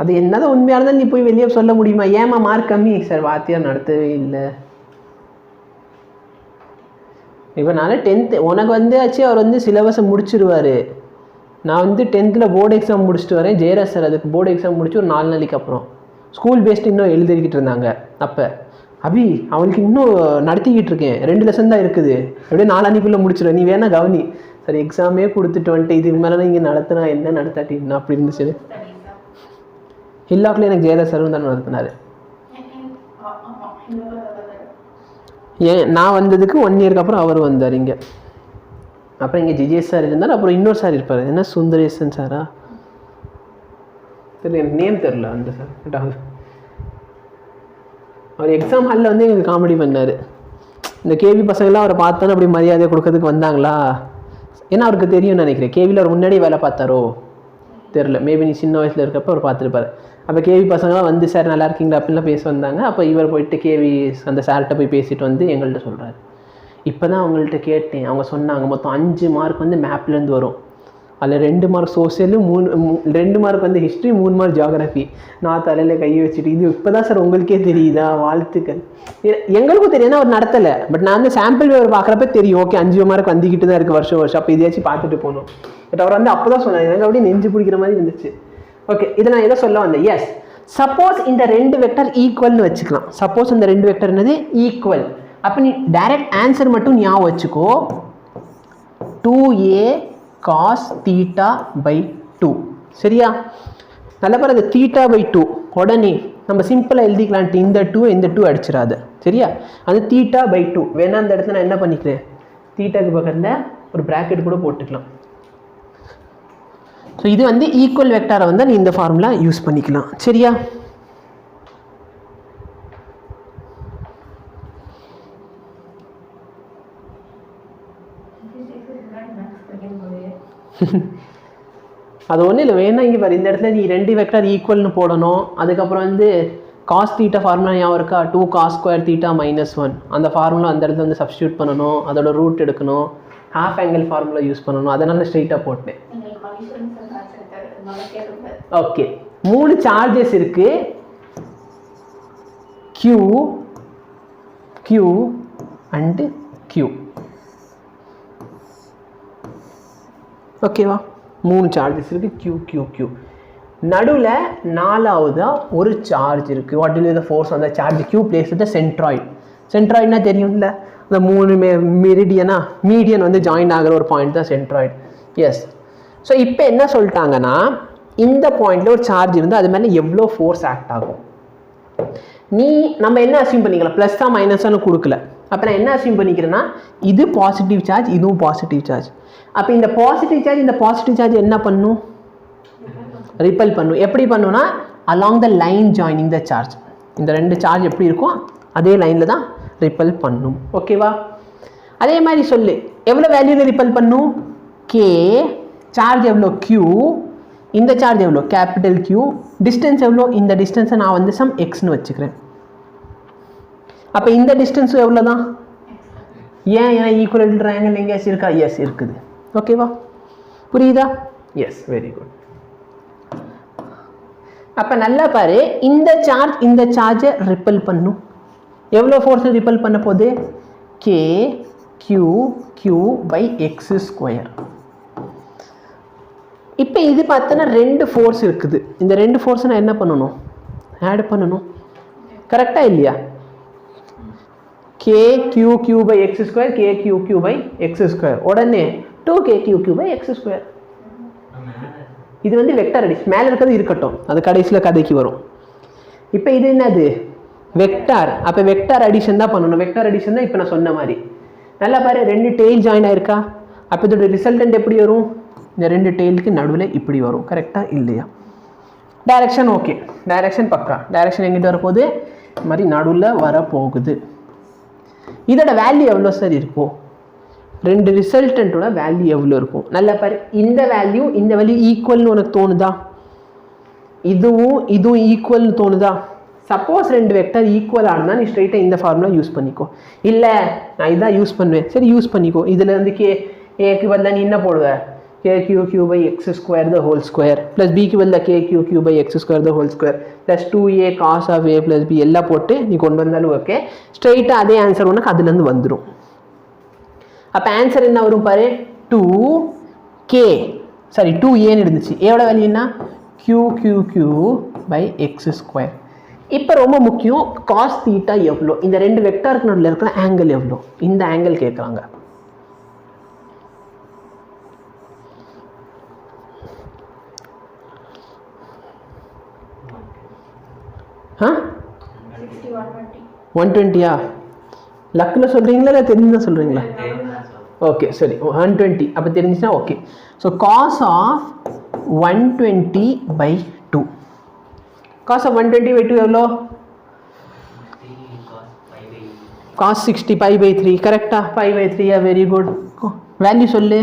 அது என்னதான் உண்மையாக இருந்தால் நீ போய் வெளியே சொல்ல முடியுமா? ஏமா மார்க் கம்மி சார், வாத்தியார் நடத்தவே இல்லை. இப்போ நான் 10th உனக்கு வந்து ஆச்சு, அவர் வந்து சிலபஸை முடிச்சிடுவார். நான் வந்து 10th போர்டு எக்ஸாம் முடிச்சுட்டு வரேன். ஜெயராஜ் சார் அதுக்கு போர்டு எக்ஸாம் முடிச்சு ஒரு 4 நாளைக்கு அப்புறம் ஸ்கூல் பேஸ்ட் இன்னும் எழுதிக்கிட்டு இருந்தாங்க. அப்போ அபி அவனுக்கு இன்னும் நடத்திக்கிட்டு இருக்கேன், 2 லெசன் தான் இருக்குது, அப்படியே 4 அன்னைக்குள்ளே முடிச்சிடுவேன், நீ வேணா கவனி. சரி எக்ஸாமே கொடுத்துட்டு வந்துட்டு இதுக்கு மேலே இங்கே நடத்தினா என்ன நடத்தாட்டி என்ன அப்படி இருந்துச்சு. ஹில்லாக்கில் எனக்கு ஜெயராஜ் சார் தான் நடத்தினார். ஏன் நான் வந்ததுக்கு 1 இயருக்கு அப்புறம் அவர் வந்தார் இங்கே. அப்புறம் இங்கே ஜிஜேஷ் சார் இருந்தார், அப்புறம் இன்னொரு சார் இருப்பார், என்ன சுந்தரேசன் சாரா சரி எனக்கு நேம் தெரில அந்த சார். அவர் எக்ஸாம் ஹாலில் வந்து எங்களுக்கு காமெடி பண்ணார். இந்த கேவி பசங்கள்லாம் அவரை பார்த்தோன்னு அப்படி மரியாதை கொடுக்கறதுக்கு வந்தாங்களா, ஏன்னா அவருக்கு தெரியும்னு நினைக்கிறேன். கேவியில் அவர் முன்னாடி வேலை பார்த்தாரோ தெரில, மேபி நீ சின்ன வயசில் இருக்கப்போ அவர் பார்த்துருப்பாரு. அப்போ கேவி பசங்களாம் வந்து சார் நல்லா இருக்கீங்களா அப்படின்லாம் பேச வந்தாங்க. அப்போ இவர் போயிட்டு கேவி அந்த சார்கிட்ட போய் பேசிட்டு வந்து எங்கள்கிட்ட சொல்கிறாரு. இப்போ தான் அவங்கள்ட்ட கேட்டேன், அவங்க சொன்னாங்க மொத்தம் 5 மார்க் வந்து மேப்லேருந்து வரும். அதில் 2 மார்க் சோசியலு, 2 மார்க் வந்து ஹிஸ்ட்ரி, 3 மார்க் ஜியாகிரஃபி. நான் தலையில் கையை வச்சுட்டு இது இப்போ தான் சார் உங்களுக்கே தெரியுதா, வாழ்த்துக்கள். எங்களுக்கும் தெரியும்னா அவர் நடத்தலை, பட் நான் வந்து சாம்பிள் பேப்பர் பார்க்குறப்ப தெரியும், ஓகே 5 மார்க் வந்துக்கிட்டு தான் இருக்குது வருஷம் வருஷம், அப்போ இதையாச்சும் பார்த்துட்டு போகணும். பட் அவர் வந்து அப்போ தான் சொன்னார், எனக்கு அப்படியே நெஞ்சு பிடிக்கிற மாதிரி இருந்துச்சு. ஓகே, இதை நான் எதை சொல்ல வந்தேன், எஸ் சப்போஸ் இந்த 2 வெக்டர் ஈக்குவல்னு வச்சுக்கலாம். சப்போஸ் இந்த 2 வெக்டர் என்னது ஈக்குவல், அப்போ நீ டைரக்ட் ஆன்சர் மட்டும் ஞாபகம் வச்சுக்கோ, 2a cos theta by 2. சரியா, நல்ல பாரு, அது theta by 2 உடனே நம்ம சிம்பிளாக எழுதிக்கலாம், இந்த 2 அடிச்சிடாது. சரியா, அது theta by 2 வேணா அந்த இடத்துல நான் என்ன பண்ணிக்கிறேன், தீட்டாக்கு பக்கத்தில் ஒரு ப்ராக்கெட் கூட போட்டுக்கலாம். ஸோ இது வந்து ஈக்குவல் வெக்டாரை வந்து நீ இந்த ஃபார்முலா யூஸ் பண்ணிக்கலாம். சரியா, அது ஒன்றும் இல்லை, வேணா இங்கே பாரு, இந்த இடத்துல நீ 2 வெக்டார் ஈக்குவல்னு போடணும். அதுக்கப்புறம் வந்து காஸ் தீட்டா ஃபார்முலா ஞாபகம் இருக்கா, 2 cos square theta minus 1, அந்த ஃபார்முலா அந்த இடத்துல வந்து சப்ஸ்டியூட் பண்ணணும், அதோட ரூட் எடுக்கணும், ஹாஃப் ஆங்கிள் ஃபார்முலா யூஸ் பண்ணணும். அதனால ஸ்ட்ரெயிட்டாக போட்டேன். ஓகே, 3 சார்ஜஸ் இருக்கு, Q Q அண்ட் Q. ஓகேவா, 3 சார்ஜஸ் இருக்குது, Q Q Q. நடுவில் 4ஆவதா ஒரு சார்ஜ் இருக்குது. What is the force on the charge Q place the centroid. சென்ட்ராய்டுனா தெரியும்ல, அந்த 3 மெரிடியனா மீடியன் வந்து ஜாயின் ஆகிற ஒரு பாயிண்ட் தான் சென்ட்ராய்டு. எஸ், ஸோ இப்போ என்ன சொல்லிட்டாங்கன்னா, இந்த பாயிண்டில் ஒரு சார்ஜ் இருந்தால் அது மேலே எவ்வளோ ஃபோர்ஸ் ஆக்ட் ஆகும். நம்ம என்ன அஸ்யூம் பண்ணிக்கலாம், ப்ளஸ் தான் மைனஸானு கொடுக்கல. அப்போ நான் என்ன அஸ்யூம் பண்ணிக்கிறேன்னா, இது பாசிட்டிவ் சார்ஜ், இதுவும் பாசிட்டிவ் சார்ஜ். அப்போ இந்த பாசிட்டிவ் சார்ஜ் என்ன பண்ணும், ரிப்பல் பண்ணும். எப்படி பண்ணுன்னா, along the line joining the charge. இந்த 2 சார்ஜ் எப்படி இருக்கும் அதே லைனில் தான் ரிப்பல் பண்ணும். ஓகேவா, அதே மாதிரி சொல்லு, எவ்வளோ வேல்யூவில் ரிப்பல் பண்ணும், கே சார்ஜ் எவ்வளோ, Q, இந்த சார்ஜ் எவ்வளோ, கேபிட்டல் Q, டிஸ்டன்ஸ் எவ்வளோ, இந்த டிஸ்டன்ஸை நான் வந்து சம் எக்ஸ்னு வச்சுக்கிறேன். அப்போ இந்த டிஸ்டன்ஸும் எவ்வளோ தான், ஏன்னா ஈக்குவல் ட்ரையாங்கிள் எங்கேயாச்சும் இருக்கா, எஸ் இருக்குது. ஓகேவா, புரியுதா, எஸ், வெரி குட். அப்போ நல்லா பாரு, இந்த சார்ஜை ரிப்பல் பண்ணும். எவ்வளோ ஃபோர்ஸ் ரிப்பல் பண்ண போகுது, கே Q by x². இப்போ இது பார்த்தோன்னா 2 ஃபோர்ஸ் இருக்குது. இந்த 2 ஃபோர்ஸை நான் என்ன பண்ணணும், ஆட் பண்ணணும். கரெக்டாக இல்லையா, KQ by x², KQ by x², உடனே 2KQ by x². இது வந்து வெக்டர் அடிஷன், மேலே இருக்கிறது இருக்கட்டும், அது கடைசியில் கதைக்கு வரும். இப்போ இது என்னது, வெக்டார். அப்போ வெக்டார் அடிஷன் தான் பண்ணணும். வெக்டார் அடிஷன் தான் இப்போ நான் சொன்ன மாதிரி. நல்லா பாரு, 2 டெய்ல் ஜாயின் ஆயிருக்கா. அப்போ இதோட ரிசல்டன்ட் எப்படி வரும், இந்த 2 டெய்லுக்கு நடுவில் இப்படி வரும். கரெக்டாக இல்லையா, டைரக்ஷன் ஓகே, டைரக்ஷன் பக்கா. டைரக்ஷன் எங்கிட்ட வரப்போகுது, இது மாதிரி நடுவில் வரப்போகுது. இதோட வேல்யூ எவ்வளோ சார் இருக்கும், 2 ரிசல்டன்ட்டோட வேல்யூ எவ்வளோ இருக்கும். நல்லா பாரு, இந்த வேல்யூ ஈக்குவல்னு உனக்கு தோணுதா, இதுவும் ஈக்குவல்னு தோணுதா. சப்போஸ் 2 வெக்டர் ஈக்குவல் ஆனால் நீ ஸ்ட்ரெயிட்டாக இந்த ஃபார்முலா யூஸ் பண்ணிக்கோ. இல்லை நான் இதான் யூஸ் பண்ணுவேன், சரி யூஸ் பண்ணிக்கோ. இதில் வந்து ஏக்கு பதிலாக நீ என்ன போடுவ, KQ by x² the whole square plus bக்கு பதிலாக KQ by x² the whole square plus 2a cos of a plus b எல்லாம் போட்டு நீ கொண்டு வந்தாலும் ஓகே, ஸ்ட்ரெயிட்டாக அதே ஆன்சர் உனக்கு அதுலேருந்து வந்துடும். அப்போ ஆன்சர் என்ன வரும் பாரு, 2aன்னு இருந்துச்சு. ஏவோட வேல்யூன்னா QQ by x². இப்போ ரொம்ப முக்கியம், cos θ எவ்வளோ, இந்த 2 வெக்டாருக்கு நடுவில் இருக்கிற ஆங்கிள் எவ்வளோ, இந்த ஆங்கிள் கேட்குறாங்க. ஆ 120யா, லக்கில் சொல்கிறீங்களா இல்லை தெரிஞ்சுதான் சொல்கிறீங்களா, ஓகே சரி 120. அப்போ தெரிஞ்சுன்னா okay. So cos of 120/2 cos of 120/2 எவ்வளோ? cos 60 pi/3 கரெக்டா? pi/3 very good. வேல்யூ சொல்லு.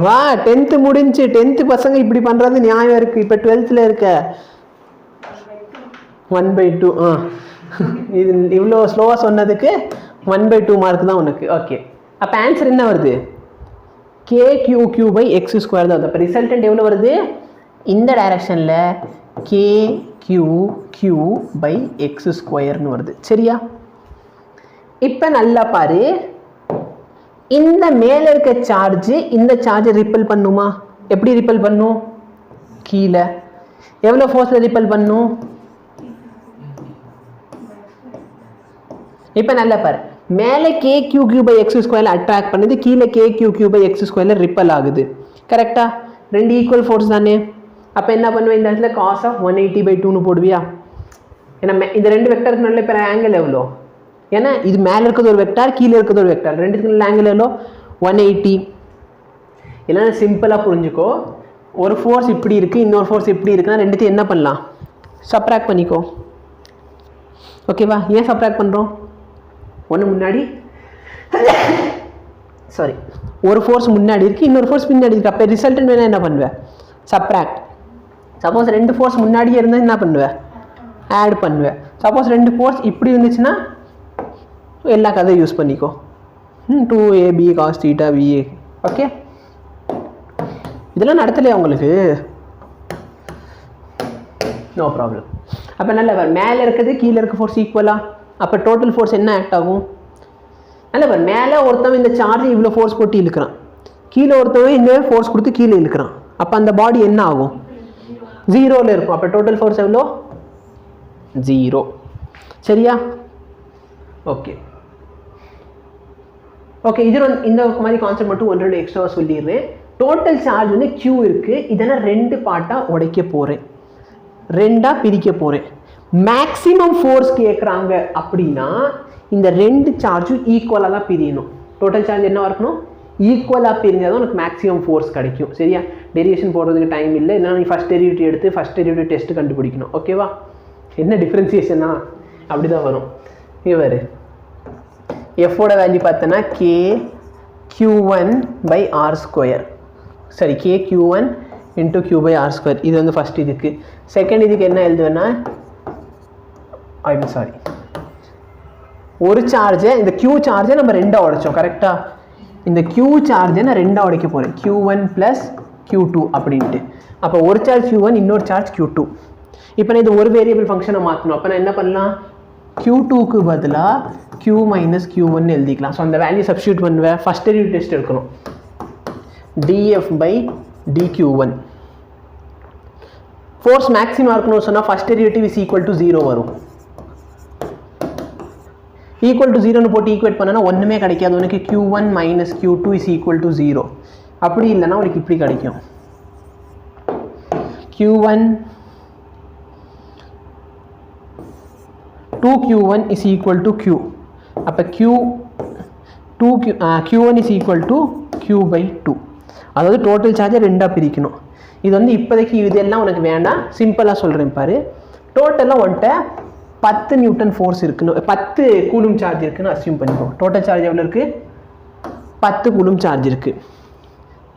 வா 10th முடிஞ்சு. 10th பசங்க இப்படி பண்றது நியாயம் இருக்கு. இப்போ 12th இருக்க 1/2. இது இவ்வளோ ஸ்லோவாக சொன்னதுக்கு 1/2 மார்க் தான் உனக்கு. ஓகே, அப்போ ஆன்சர் என்ன வருது? KQQ/x² தான். அப்போ ரிசல்டன்ட் எவ்வளோ வருது? இந்த டைரக்ஷனில் KQQ/x² வருது. சரியா? இப்போ நல்லா பாரு, இந்த மேலே இருக்க சார்ஜ் இந்த சார்ஜை ரிப்பல் பண்ணுமா? எப்படி ரிப்பல் பண்ணும்? கீழே எவ்வளோ ஃபோர்ஸில் ரிப்பல் பண்ணும்? இப்போ நல்லா பாரு, மேலே KQQ/x² அட்ராக்ட் பண்ணுது, கீழே KQQ/x² ரிப்பல் ஆகுது. கரெக்டா? ரெண்டு ஈக்குவல் ஃபோர்ஸ் தானே. அப்போ என்ன பண்ணுவேன்? இந்த இடத்துல cos of 180/2 போடுவியா? ஏன்னா இந்த ரெண்டு வெக்டருக்கு நல்ல இப்போ ஆங்கிள் எவ்வளோ? ஏன்னா இது மேலே இருக்கிறது ஒரு வெக்டார், கீழே இருக்கிறது ஒரு வெக்டார், ரெண்டுத்துக்கு நல்ல ஆங்கிள் எவ்வளோ? 180. இல்லைன்னா சிம்பிளாக புரிஞ்சுக்கோ, ஒரு ஃபோர்ஸ் இப்படி இருக்குது, இன்னொரு ஃபோர்ஸ் இப்படி இருக்குன்னா ரெண்டுத்தையும் என்ன பண்ணலாம்? சப்ராக்ட் பண்ணிக்கோ. ஓகேவா? ஏன் சப்ராக்ட் பண்ணுறோம்? ஒன்று முன்னாடி, சாரி, ஒரு ஃபோர்ஸ் முன்னாடி இருக்குது, இன்னொரு ஃபோர்ஸ் பின்னாடி இருக்குது. அப்போ ரிசல்ட்னு வேணால் என்ன பண்ணுவேன்? சப்ராக்ட். சப்போஸ் ரெண்டு ஃபோர்ஸ் முன்னாடியே இருந்தால் என்ன பண்ணுவேன்? ஆட் பண்ணுவேன். சப்போஸ் ரெண்டு ஃபோர்ஸ் இப்படி இருந்துச்சுன்னா எல்லா கதையும் யூஸ் பண்ணிக்கோ. 2AB cos θ VA. ஓகே, இதெல்லாம் நடத்தலையா உங்களுக்கு? No problem. அப்போ நல்ல மேலே இருக்கிறது கீழே இருக்க ஃபோர்ஸ் ஈக்குவலா? அப்போ டோட்டல் ஃபோர்ஸ் என்ன ஆக்ட் ஆகும்? நல்ல மேலே ஒருத்தவன் இந்த சார்ஜ் இவ்வளோ ஃபோர்ஸ் போட்டு இழுக்கிறான், கீழே ஒருத்தவன் இந்த ஃபோர்ஸ் கொடுத்து கீழே இழுக்கிறான். அப்போ அந்த பாடி என்ன ஆகும்? 0ல் இருக்கும். அப்போ டோட்டல் ஃபோர்ஸ் எவ்வளோ? 0. சரியா? ஓகே ஓகே, இது இந்த மாதிரி கான்செப்ட் மட்டும் 1-2 எக்ஸ்ட்ராவாக சொல்லிடுறேன். டோட்டல் சார்ஜ் வந்து Q இருக்குது. இதெல்லாம் 2 பார்ட்டாக உடைக்க போகிறேன், 2ஆக பிரிக்க போகிறேன். மேக்ஸிமம் ஃபோர்ஸ் கேட்குறாங்க அப்படின்னா இந்த 2 சார்ஜும் ஈக்குவலாக தான் பிரியணும். டோட்டல் சார்ஜ் என்னவாக இருக்கணும்? ஈக்குவலாக பிரிஞ்சால் தான் உனக்கு மேக்ஸிமம் ஃபோர்ஸ் கிடைக்கும். சரியா? டெரிவேஷன் போடுறதுக்கு டைம் இல்லை, இல்லைனா நீ ஃபஸ்ட் டெரிவேட்டிவ் எடுத்து ஃபஸ்ட் டெரிவேட்டிவ் டெஸ்ட்டு கண்டுபிடிக்கணும். ஓகேவா? என்ன டிஃப்ரென்சியேஷனா அப்படி தான் வரும். இவர் எஃபோட வேல்யூ பார்த்தோன்னா KQ1/r². சரி, KQ1 × Q/r². இது வந்து ஃபஸ்ட் இதுக்கு. செகண்ட் இதுக்கு என்ன எழுதுவேன்னா, சாரி, ஒரு சார்ஜை, இந்த Q சார்ஜை நம்ம 2ஆக உடைச்சோம். கரெக்டாக? இந்த Q சார்ஜை நான் 2ஆக உடைக்க போகிறேன், Q1 + Q2 அப்படின்ட்டு. அப்போ ஒரு சார்ஜ் Q1, இன்னொரு சார்ஜ் Q2. இப்போ நான் இது ஒரு வேரியபிள் ஃபங்க்ஷனை மாற்றணும். அப்போ நான் என்ன பண்ணலாம்? Q2க்கு பதிலாக Q - Q1 எழுதிக்கலாம். ஸோ அந்த வேல்யூ சப்ஸ்டியூட் பண்ணுவேன். ஃபஸ்ட் டெரிவேட்டிவ் டெஸ்ட் எடுக்கணும். dF/dQ1. ஃபோர்ஸ் மேக்ஸிமம் இருக்கணும்னு சொன்னால் first derivative is equal to 0 வரும். ஈக்குவல் டு 0ன்னு போட்டு ஈக்குவேட் பண்ணனா ஒன்றுமே கிடைக்காது உனக்கு. Q1 - Q2 is equal to 0. அப்படி இல்லைன்னா உனக்கு இப்படி கிடைக்கும். Q1 2Q1 is equal to Q. அப்போ Q1 is equal to Q/2. அதாவது டோட்டல் சார்ஜை 2ஆக பிரிக்கணும். இது வந்து இப்போதைக்கு இதெல்லாம் உனக்கு வேண்டாம், சிம்பிளாக சொல்கிறேன் பாரு. டோட்டலாக உன்கிட்ட 10 நியூட்டன் ஃபோர்ஸ் இருக்குன்னு, 10 கூலும் சார்ஜ் இருக்குன்னு அசியூம் பண்ணிப்போம். டோட்டல் சார்ஜ் எவ்வளோ இருக்குது? 10 கூலும் சார்ஜ் இருக்குது.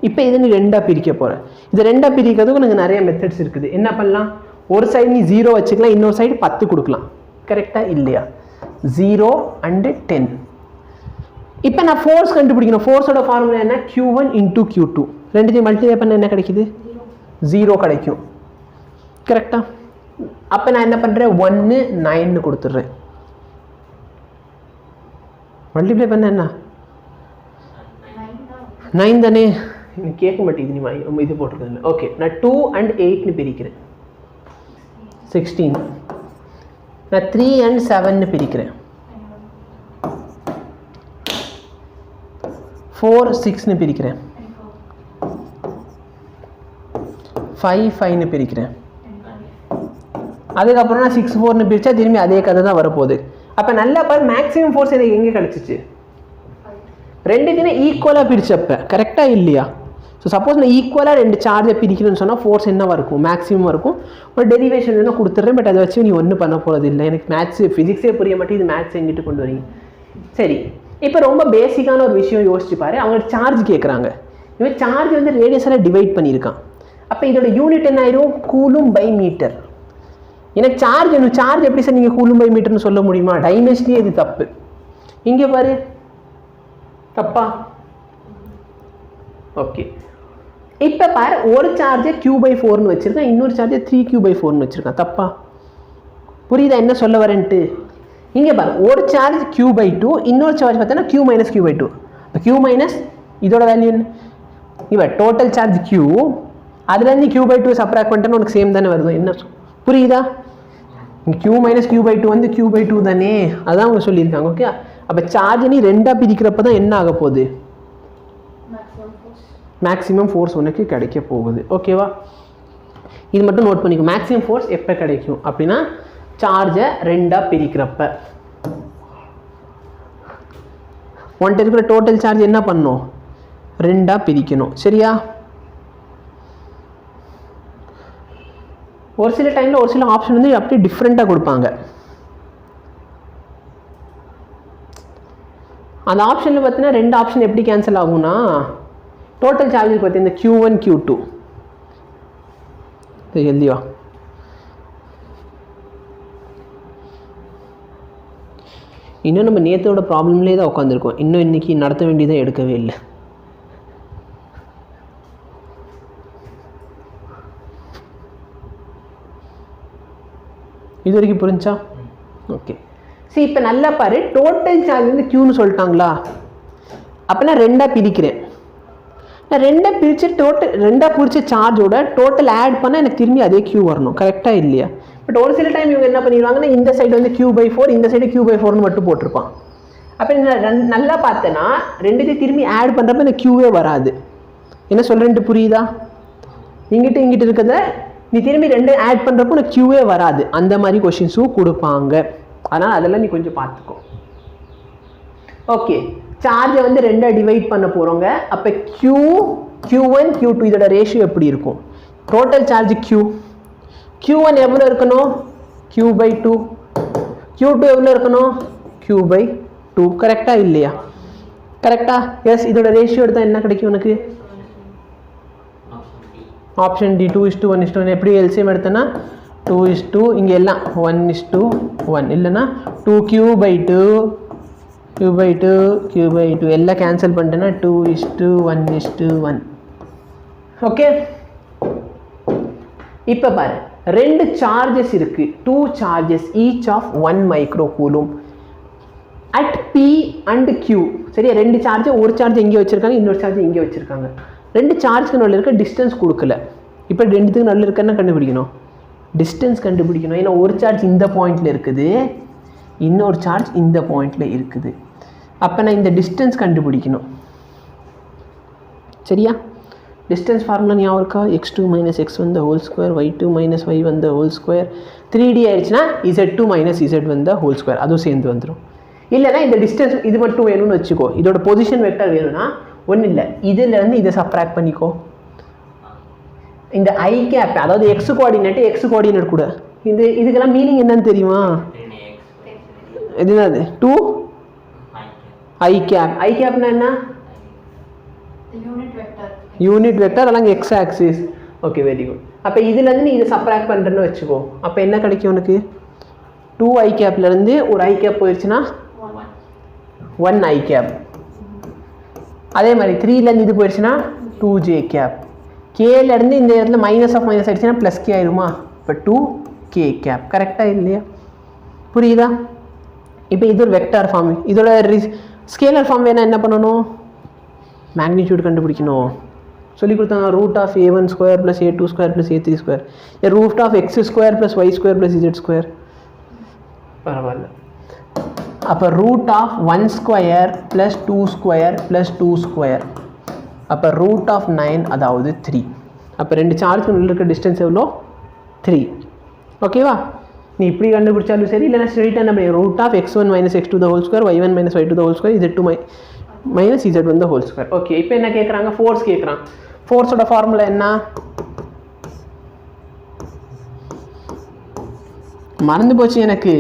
இப்போ இதை நீ 2ஆக பிரிக்க போகிற. இது 2ஆக பிரிக்கிறதுக்கு உனக்கு நிறைய மெத்தட்ஸ் இருக்குது. என்ன பண்ணலாம்? ஒரு சைடு நீ 0 வச்சுக்கலாம், இன்னொரு சைடு 10 கொடுக்கலாம். கரெக்டாக இல்லையா? 0 and 10. இப்போ நான் ஃபோர்ஸ் கண்டுபிடிக்கணும். ஃபோர்ஸோட ஃபார்முலா என்ன? Q1 × Q2. ரெண்டுத்தையும் மல்டிப்ளை பண்ண என்ன கிடைக்குது? 0 கிடைக்கும். கரெக்டாக? அப்போ நான் என்ன பண்ணுறேன்? 1 9 கொடுத்துட்றேன். மல்டிப்ளை பண்ண என்ன? 9 தானே? கேட்க மாட்டேங்குது, நீ இது போட்டிருக்கதில்ல. ஓகே, நான் 2 and 8 பிரிக்கிறேன், 16. நான் 3 and 7 பிரிக்கிறேன், 4 6 பிரிக்கிறேன், 5 5 பிரிக்கிறேன். அதுக்கப்புறம் நான் 6 4 பிரித்தா திரும்பி அதே கதை தான் வரப்போகுது. அப்போ நல்லா பாரு, மேக்ஸிமம் ஃபோர்ஸ் எனக்கு எங்கே கிடச்சிச்சு? ரெண்டுத்தையும் ஈக்குவலாக பிரிச்சப்ப கரெக்டாக இல்லையா? ஸோ சப்போஸ் நான் ஈக்குவலாக ரெண்டு சார்ஜை பிரிக்கணும்னு சொன்னால் ஃபோர்ஸ் என்னவாக இருக்கும்? மேக்ஸிமம் இருக்கும். ஒரு டெரிவேஷன் வேணால் கொடுத்துட்றேன், பட் அதை வச்சு நீ ஒன்றும் பண்ண போகிறது இல்லை. எனக்கு மேத்ஸு ஃபிசிக்ஸே புரிய மாட்டேன், இது மேத்ஸ் எங்கிட்டு கொண்டு வரீங்க? சரி, இப்போ ரொம்ப பேசிக்கான ஒரு விஷயம் யோசிச்சு பாரு. அவங்க சார்ஜ் கேட்குறாங்க. இவன் சார்ஜ் வந்து ரேடியஸால் டிவைட் பண்ணியிருக்கான். அப்போ இதோட யூனிட் என்ன ஆயிரும்? Coulomb by metre. எனக்கு சார்ஜ் வேணும். சார்ஜ் எப்படி சார் நீங்கள் கூலும் பை மீட்டர்னு சொல்ல முடியுமா? டைமென்ஷனே இது தப்பு. இங்கே பாரு, தப்பா? ஓகே, இப்போ பாரு, ஒரு சார்ஜை Q/4 வச்சிருக்கான், இன்னொரு சார்ஜை 3Q/4 வச்சிருக்கான். தப்பா? புரியுதா என்ன சொல்ல வரேன்ட்டு? இங்கே பாரு, ஒரு சார்ஜ் Q/2, இன்னொரு சார்ஜ் பார்த்தோன்னா Q - Q/2. இப்போ Q- இதோட வேல்யூ என்ன? இவன் டோட்டல் சார்ஜ் Q, அதுலேருந்து Q/2 சப்ராக்ட் பண்ணிட்டேன்னு உனக்கு சேம் தானே வருது. என்ன புரியுதா? Q - Q/2 வந்து Q/2 தானே, அதான் அவங்க சொல்லியிருக்காங்க. ஓகே, அப்போ சார்ஜ் நீ ரெண்டாக பிரிக்கிறப்ப தான் என்ன ஆக போகுது? மேக்ஸிமம் ஃபோர்ஸ் உனக்கு கிடைக்க போகுது. ஓகேவா? இது மட்டும் நோட் பண்ணிக்கோ. மேக்ஸிமம் ஃபோர்ஸ் எப்போ கிடைக்கும் அப்படின்னா சார்ஜை ரெண்டாக பிரிக்கிறப்ப. ஒன்ட்ட இருக்கிற டோட்டல் சார்ஜ் என்ன பண்ணணும்? ரெண்டாக பிரிக்கணும். சரியா? ஒரு சில டைமில் ஒரு சில ஆப்ஷன் வந்து அப்படியே டிஃப்ரெண்ட்டாக கொடுப்பாங்க. அந்த ஆப்ஷனில் பார்த்தீங்கன்னா ரெண்டு ஆப்ஷன் எப்படி கேன்சல் ஆகும்னா, டோட்டல் சார்ஜ் பார்த்தீங்கன்னா இந்த Q1 Q2 எழுதிவா. இன்னும் நம்ம நேற்றோட ப்ராப்ளம்லேயே தான் உட்காந்துருக்கோம். இன்னும் இன்றைக்கி நடத்த வேண்டியதாக எடுக்கவே இல்லை. இது வரைக்கும் புரிஞ்சா? ஓகே, சரி, இப்போ நல்லா பாரு. டோட்டல் சார்ஜ் வந்து Qன்னு சொல்லிட்டாங்களா? அப்போ நான் ரெண்டாக பிரிக்கிறேன். நான் ரெண்டாக பிரித்து ரெண்டாக பிரித்த சார்ஜோட டோட்டல் ஆட் பண்ணால் எனக்கு திரும்பி அதே Q வரணும். கரெக்டாக இல்லையா? பட் ஒரு சில டைம் இவங்க என்ன பண்ணிடுவாங்கன்னா, இந்த சைடு வந்து Q/4, இந்த சைடு Q/4ன்னு மட்டும் போட்டிருப்பான். அப்போ நல்லா பார்த்தேன்னா ரெண்டுத்தையும் திரும்பி ஆட் பண்ணுறப்ப எனக்கு Qவே வராது. என்ன சொல்கிறேன்ட்டு புரியுதா? இங்கிட்டு இருக்கிறத நீ திரும்பி ரெண்டு ஆட் பண்ணுறப்போ உனக்கு Qவே வராது. அந்த மாதிரி கொஷின்ஸும் கொடுப்பாங்க. அதனால் அதெல்லாம் நீ கொஞ்சம் பார்த்துக்கோ. ஓகே, சார்ஜை வந்து ரெண்டாக டிவைட் பண்ண போகிறோங்க. அப்போ Q1 Q2 இதோட ரேஷியோ எப்படி இருக்கும்? டோட்டல் சார்ஜ் Q1 எவ்வளோ இருக்கணும்? Q/2. Q2 எவ்வளோ இருக்கணும்? Q/2. கரெக்டாக இல்லையா? கரெக்டா? எஸ். இதோட ரேஷியோ எடுத்தால் என்ன கிடைக்கும் உனக்கு? Option D 2:1:1. எப்படி எல்சிஎம் எடுத்தேன்னா 2:2, இங்கே எல்லாம் 1:1, இல்லைன்னா 2Q/2 Q/2 எல்லாம் கேன்சல் பண்ணிட்டேன்னா 2:1:1. ஓகே, இப்போ பாரு, ரெண்டு சார்ஜஸ் இருக்கு. 2 charges each of 1 microcoulomb at P and Q. சரியா? ரெண்டு சார்ஜ், ஒரு சார்ஜ் இங்கே வச்சிருக்காங்க, இன்னொரு சார்ஜ் இங்கே வச்சிருக்காங்க. ரெண்டு சார்ஜ்க்கு நடுவில் இருக்க டிஸ்டன்ஸ் கொடுக்கல. இப்போ ரெண்டுத்துக்கு நடுவில் இருக்கன்னு கண்டுபிடிக்கணும். டிஸ்டன்ஸ் கண்டுபிடிக்கணும். ஏன்னா ஒரு சார்ஜ் இந்த பாயிண்டில் இருக்குது, இன்னொரு சார்ஜ் இந்த பாயிண்டில் இருக்குது. அப்போ நான் இந்த டிஸ்டன்ஸ் கண்டுபிடிக்கணும். சரியா? டிஸ்டன்ஸ் ஃபார்முலா ஞாபகம் இருக்கா? x2 - x1 the whole square, y2 - y1 the whole square. 3D ஆயிடுச்சுன்னா z2 - z1 the whole square. அதுவும் சேர்ந்து வந்துடும். இல்லைனா இந்த டிஸ்டன்ஸ் இது மட்டும் வேணும்னு வச்சுக்கோ. இதோட பொசிஷன் வெக்டர் வேணும்னா ஒன்றும் இல்லை, இதுலேருந்து இதை சப்ராக்ட் பண்ணிக்கோ. இந்த ஐ கேப், அதாவது எக்ஸ் கோஆர்டினேட் கூட இதுக்கெல்லாம் மீனிங் என்னன்னு தெரியுமா? எதுனாது 2 ஐ கேப்னா என்ன? Unit vector along X axis. Okay, very good. அப்போ இதுலேருந்து நீ இதை சப்ராக்ட் பண்ணுறேன்னு வச்சுக்கோ. அப்போ என்ன கிடைக்கும் உனக்கு? 2 ஐ கேப்லேருந்து ஒரு ஐ கேப் போயிடுச்சுன்னா 1 ஐ கேப். அதே மாதிரி 3லேருந்து இது போயிடுச்சுன்னா 2j கேப். கேலேருந்து இந்த இடத்துல மைனஸ் ஆயிடுச்சுன்னா ப்ளஸ் கே ஆயிடுமா? இப்போ 2k கேப். கரெக்டாக இல்லையா? புரியுதா? இப்போ இது ஒரு வெக்டார் ஃபார்ம். இதோட ஸ்கேலர் ஃபார்ம் வேணால் என்ன பண்ணணும்? மேக்னிடியூட் கண்டுபிடிக்கணும். சொல்லி கொடுத்தாங்க. √(a1² + a2² + a3²). √(x² + y² + z². பரவாயில்ல. அப்போ √(1² + 2² + 2². அப்போ √9, அதாவது 3. அப்போ ரெண்டு சார்ஜ் உள்ள இருக்க டிஸ்டன்ஸ் எவ்வளோ? 3. ஓகேவா? நீ இப்படி கண்டுபிடிச்சாலும் சரி, இல்லைனா ஸ்ட்ரெயிட்டாக நம்ம √(x1 - x2 the whole square, y1 - y2 the whole square, z2 minus z1 the whole square. Okay இப்போ என்ன கேட்குறாங்க, ஃபோர்ஸ் கேட்குறாங்க. ஃபோர்ஸோட ஃபார்முலா என்ன, மறந்து போச்சு எனக்கு.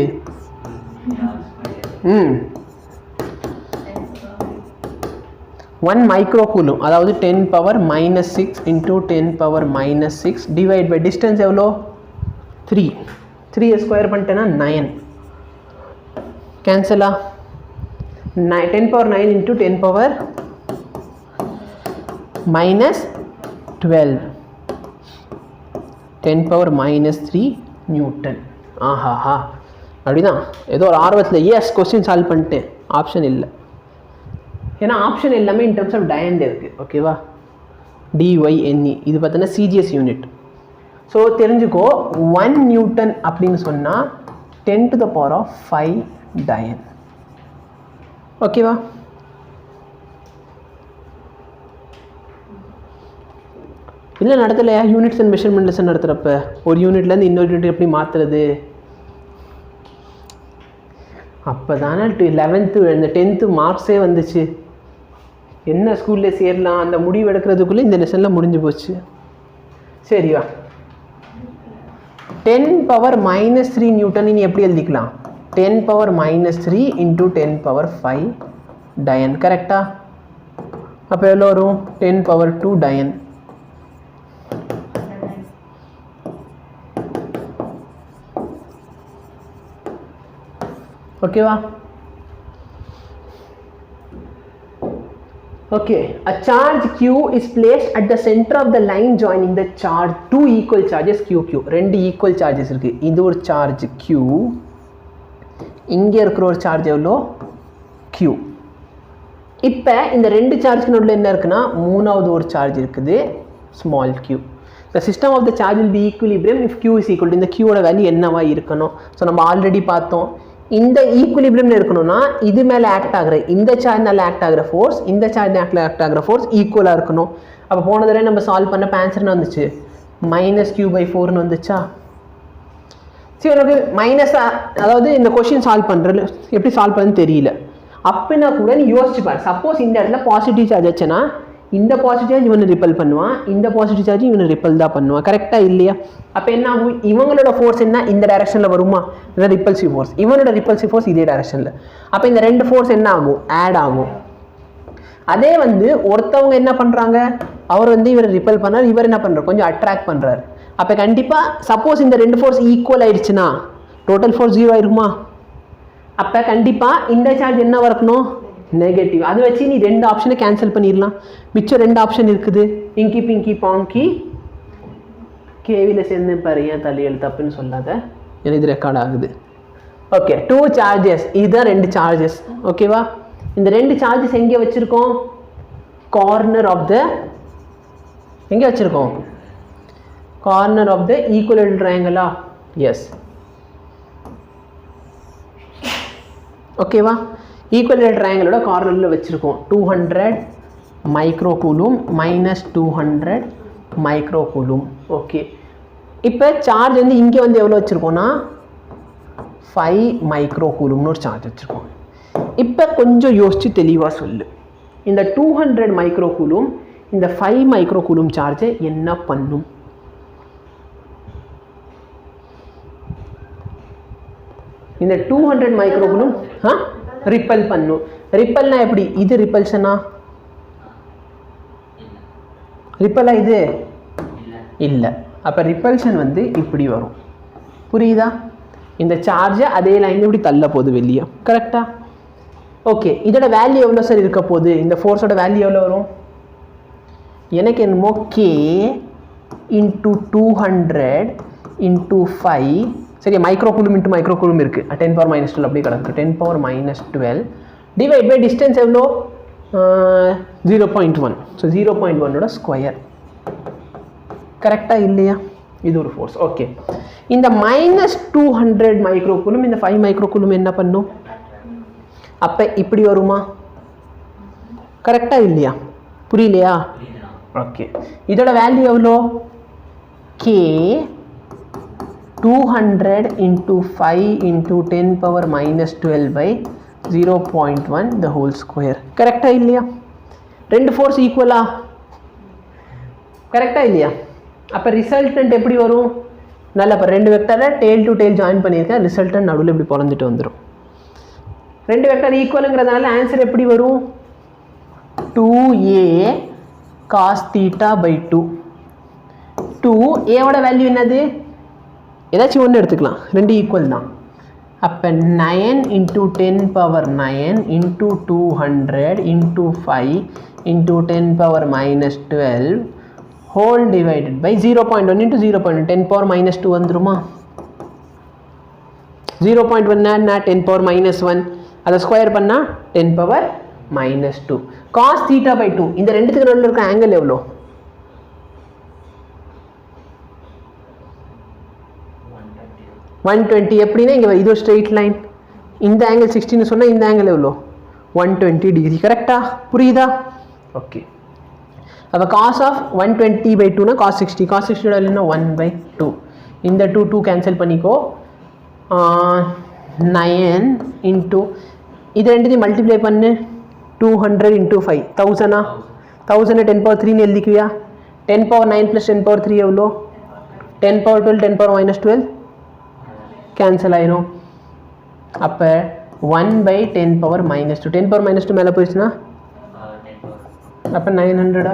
1 மைக்ரோகூலும், அதாவது 10 power minus 6 into 10 power minus 6 divide by distance எவ்வளோ 3. 3 ஸ்கொயர் பண்ணிட்டேன்னா 9 கேன்சலா. 10 power 9 into 10 power minus 12 10 power minus 3 Newton. ஆஹாஹா அப்படிதான் ஏதோ ஒரு ஆர்வத்தில் எஸ் கொஸ்டின் சால்வ் பண்ணிட்டேன். ஆப்ஷன் இல்லை, ஏன்னா ஆப்ஷன் எல்லாமே இன் டர்ம்ஸ் ஆஃப் டயண்ட் இருக்குது. ஓகேவா, டிஒய்என்இ இது பார்த்தீங்கன்னா சிஜிஎஸ் யூனிட். ஸோ தெரிஞ்சுக்கோ 1 நியூட்டன் அப்படின்னு சொன்னால் 10 to the power of 5 டயன். ஓகேவா, இல்லை நடத்தலையா, யூனிட்ஸ் அண்ட் மெஷர்மெண்ட் லெசன் நடத்துகிறப்ப ஒரு யூனிட்லேருந்து இன்னொரு யூனிட் எப்படி மாற்றுறது, அப்போ தானே 11th இந்த 10th மார்க்ஸே வந்துச்சு. என்ன ஸ்கூலில் சேரலாம் அந்த முடிவு எடுக்கிறதுக்குள்ளே இந்த லெசனில் முடிஞ்சு போச்சு. சரிவா, 10 power minus 3 நியூட்டன் நீ எப்படி எழுதிக்கலாம், 10 power minus 3 into 10 power 5 டயன். கரெக்டா, அப்போ எவ்வளோ வரும் 10 power 2 டயன். ஓகேவா, okay, a charge q is placed at the center of the line joining the charge, two equal charges q q, ரெண்டு equal charges இருக்கு. இது ஒரு charge q, இங்க இருக்கிற ஒரு charge எவ்வளோ q. இப்போ இந்த ரெண்டு சார்ஜ்க்கு நடுவில் என்ன இருக்குன்னா மூணாவது ஒரு சார்ஜ் இருக்குது small q. the system of the charge will be equilibrium if q is equal to, இந்த q ஓட வேல்யூ என்னவா இருக்கணும். ஸோ நம்ம ஆல்ரெடி பார்த்தோம், இந்த ஈக்குவலிபிரியம்ல இருக்கணும்னா இது மேலே ஆக்ட் ஆகிற இந்த சார்ஜ்னால ஆக்ட் ஆகிற ஃபோர்ஸ் இந்த சார்ஜ் ஆக்ட் ஆகிற ஃபோர்ஸ் ஈக்குவலாக இருக்கணும். அப்போ போன தடவை நம்ம சால்வ் பண்ண ஆன்சர்னு வந்துச்சு -q/4ன்னு வந்துச்சா. சரி உனக்கு மைனஸ், அதாவது இந்த கொஷின் சால்வ் பண்ணுறது எப்படி சால்வ் பண்ணுன்னு தெரியல அப்படின்னா கூட நீ யோசிச்சு பாரு. சப்போஸ் இந்த இடத்துல பாசிட்டிவ் சார்ஜ் ஆச்சுன்னா இந்த பாசிட்டிவ் சார்ஜ் இவனை ரிப்பல் பண்ணுவான், இந்த பாசிட்டிவ் சார்ஜ் இவனை ரிப்பல் தான் பண்ணுவான். கரெக்டாக இல்லையா? அப்போ என்ன ஆகும், இவங்களோட ஃபோர்ஸ் என்ன இந்த டைரக்ஷனில் வருமா, இந்த ரிப்பல்சிவ் ஃபோர்ஸ், இவனோட ரிப்பல்சிவ் ஃபோர்ஸ் இதே டைரக்ஷனில். அப்போ இந்த ரெண்டு ஃபோர்ஸ் என்ன ஆகும், ஆட் ஆகும். அதே வந்து ஒருத்தவங்க என்ன பண்ணுறாங்க, அவர் வந்து இவர் ரிப்பல் பண்ணார், இவர் என்ன பண்ணுறாரு கொஞ்சம் அட்ராக்ட் பண்ணுறாரு. அப்போ கண்டிப்பாக சப்போஸ் இந்த ரெண்டு ஃபோர்ஸ் ஈக்குவல் ஆயிடுச்சுன்னா டோட்டல் ஃபோர்ஸ் 0 ஆயிருமா. அப்போ கண்டிப்பாக இந்த சார்ஜ் என்ன வரக்கணும் நெகட்டிவ். அதை வச்சு நீ ரெண்டு ஆப்ஷனை கேன்சல் பண்ணிடலாம். மிச்சம் ரெண்டு ஆப்ஷன் இருக்குது, இங்கி பிங்கி பாங்கி. கேவியில் சேர்ந்து பாரு, ஏன் தலையெழு தப்புன்னு சொல்லாத, ஏன்னா இது ரெக்கார்ட் ஆகுது. ஓகே, 2 சார்ஜஸ், இதுதான் 2 சார்ஜஸ். ஓகேவா, இந்த 2 சார்ஜஸ் எங்கே வச்சுருக்கோம், கார்னர் ஆஃப் த, எங்கே வச்சுருக்கோம் கார்னர் ஆஃப் த ஈக்குவல் ட்ரையாங்கிளா. எஸ், ஓகேவா, ஈக்குவல் ட்ரையாங்கிளோட கார்னரில் வச்சுருக்கோம். 200 மைக்ரோகூலும் -200 மைக்ரோகூலும். ஓகே, இப்போ சார்ஜ் வந்து இங்கே வந்து எவ்வளோ வச்சுருக்கோன்னா 5 மைக்ரோகூலும்னு ஒரு சார்ஜ் வச்சுருக்கோம். இப்போ கொஞ்சம் யோசித்து தெளிவாக சொல்லு, இந்த 200 மைக்ரோகூலும் இந்த 5 மைக்ரோகூலும் சார்ஜை என்ன பண்ணும்? இந்த 200 மைக்ரோகூலும் ரிப்பல் பண்ணும். ரிப்பல்னா எப்படி, இது ரிப்பல்ஷனா, ரிப்பலா இது இல்லை. அப்போ ரிப்பல்ஷன் வந்து இப்படி வரும், புரியுதா? இந்த சார்ஜை அதே லைன் இப்படி தள்ள போகுது வெளியே. கரெக்டா? ஓகே, இதோட வேல்யூ எவ்வளோ சார் இருக்க போகுது, இந்த ஃபோர்ஸோட வேல்யூ எவ்வளோ வரும்? எனக்கு என்னமோ k × 200 × 5, சரி, மைக்ரோகூலும் இன்ட்டு மைக்ரோகூலும் இருக்குது, 10 power -12 அப்படியே கிடக்கு, 10 power -12 டிவைட் பை டிஸ்டன்ஸ் எவ்வளோ 0.1. ஸோ 0.1ஓட ஸ்கொயர். கரெக்டாக இல்லையா? இது ஒரு ஃபோர்ஸ். ஓகே, இந்த -200 மைக்ரோகூலும் இந்த 5 மைக்ரோகூலும் என்ன பண்ணும், அப்போ இப்படி வருமா? கரெக்டாக இல்லையா? புரியலையா? ஓகே, இதோட வேல்யூ எவ்வளோ, k 200 × 5 × 10 power -12 by 0.1 the whole square. கரெக்டா இல்லையா? ரெண்டு ஃபோர்ஸ் ஈக்குவலா? கரெக்டா இல்லையா? அப்போ ரிசல்டன்ட் எப்படி வரும்? நல்லா இப்போ ரெண்டு வெக்டரை டெய்ல் டு டெய்ல் ஜாயின் பண்ணியிருக்கேன், ரிசல்டன்ட் நடுவில் இப்படி பொழந்துட்டு வந்துடும். ரெண்டு வெக்டர் ஈக்குவலுங்கிறதுனால ஆன்சர் எப்படி வரும்? 2a cos theta by 2. 2aவோட value என்னது? ஏதாச்சும் ஒன்று எடுத்துக்கலாம், ரெண்டு ஈக்குவல் தான். அப்போ 9 into 10 power 9 into 200 into 5 into 10 power minus 12 whole divided by 0.1 into 0.1 10 power minus 2 வந்துருமா? 0.1 னா 10 power minus 1, அதை ஸ்கொயர் பண்ணால் 10 power minus 2. cos theta by 2 இந்த ரெண்டுத்துக்கு நடுவில் இருக்க ஆங்கிள் எவ்வளோ? 120. எப்படின்னா இங்கே இது ஸ்ட்ரெயிட் லைன், இந்த ஆங்கிள் 60 சொன்னால் இந்த ஆங்கிள் எவ்வளோ? 120 டிகிரி. கரெக்டா? புரியுதா? ஓகே. அப்போ காஸ் ஆஃப் 120 by 2னா காஸ் 60. காஸ் 60 இல்லைன்னா 1/2. இந்த 2 கேன்சல் பண்ணிக்கோ. 9 இன்ட்டு இது ரெண்டுத்தையும் மல்டிப்ளை பண்ணு. 200 into 5 1000. 1000 10 power 3ன்னு எழுதிக்குவியா? 10 power 9 plus 10 power 3 எவ்வளோ? 10 power 12 10 power minus 12 கேன்சல் ஆயிரும். அப்போ 1/10 power minus 2. 10 power minus 2 மேலே போயிடுச்சுன்னா அப்போ 900.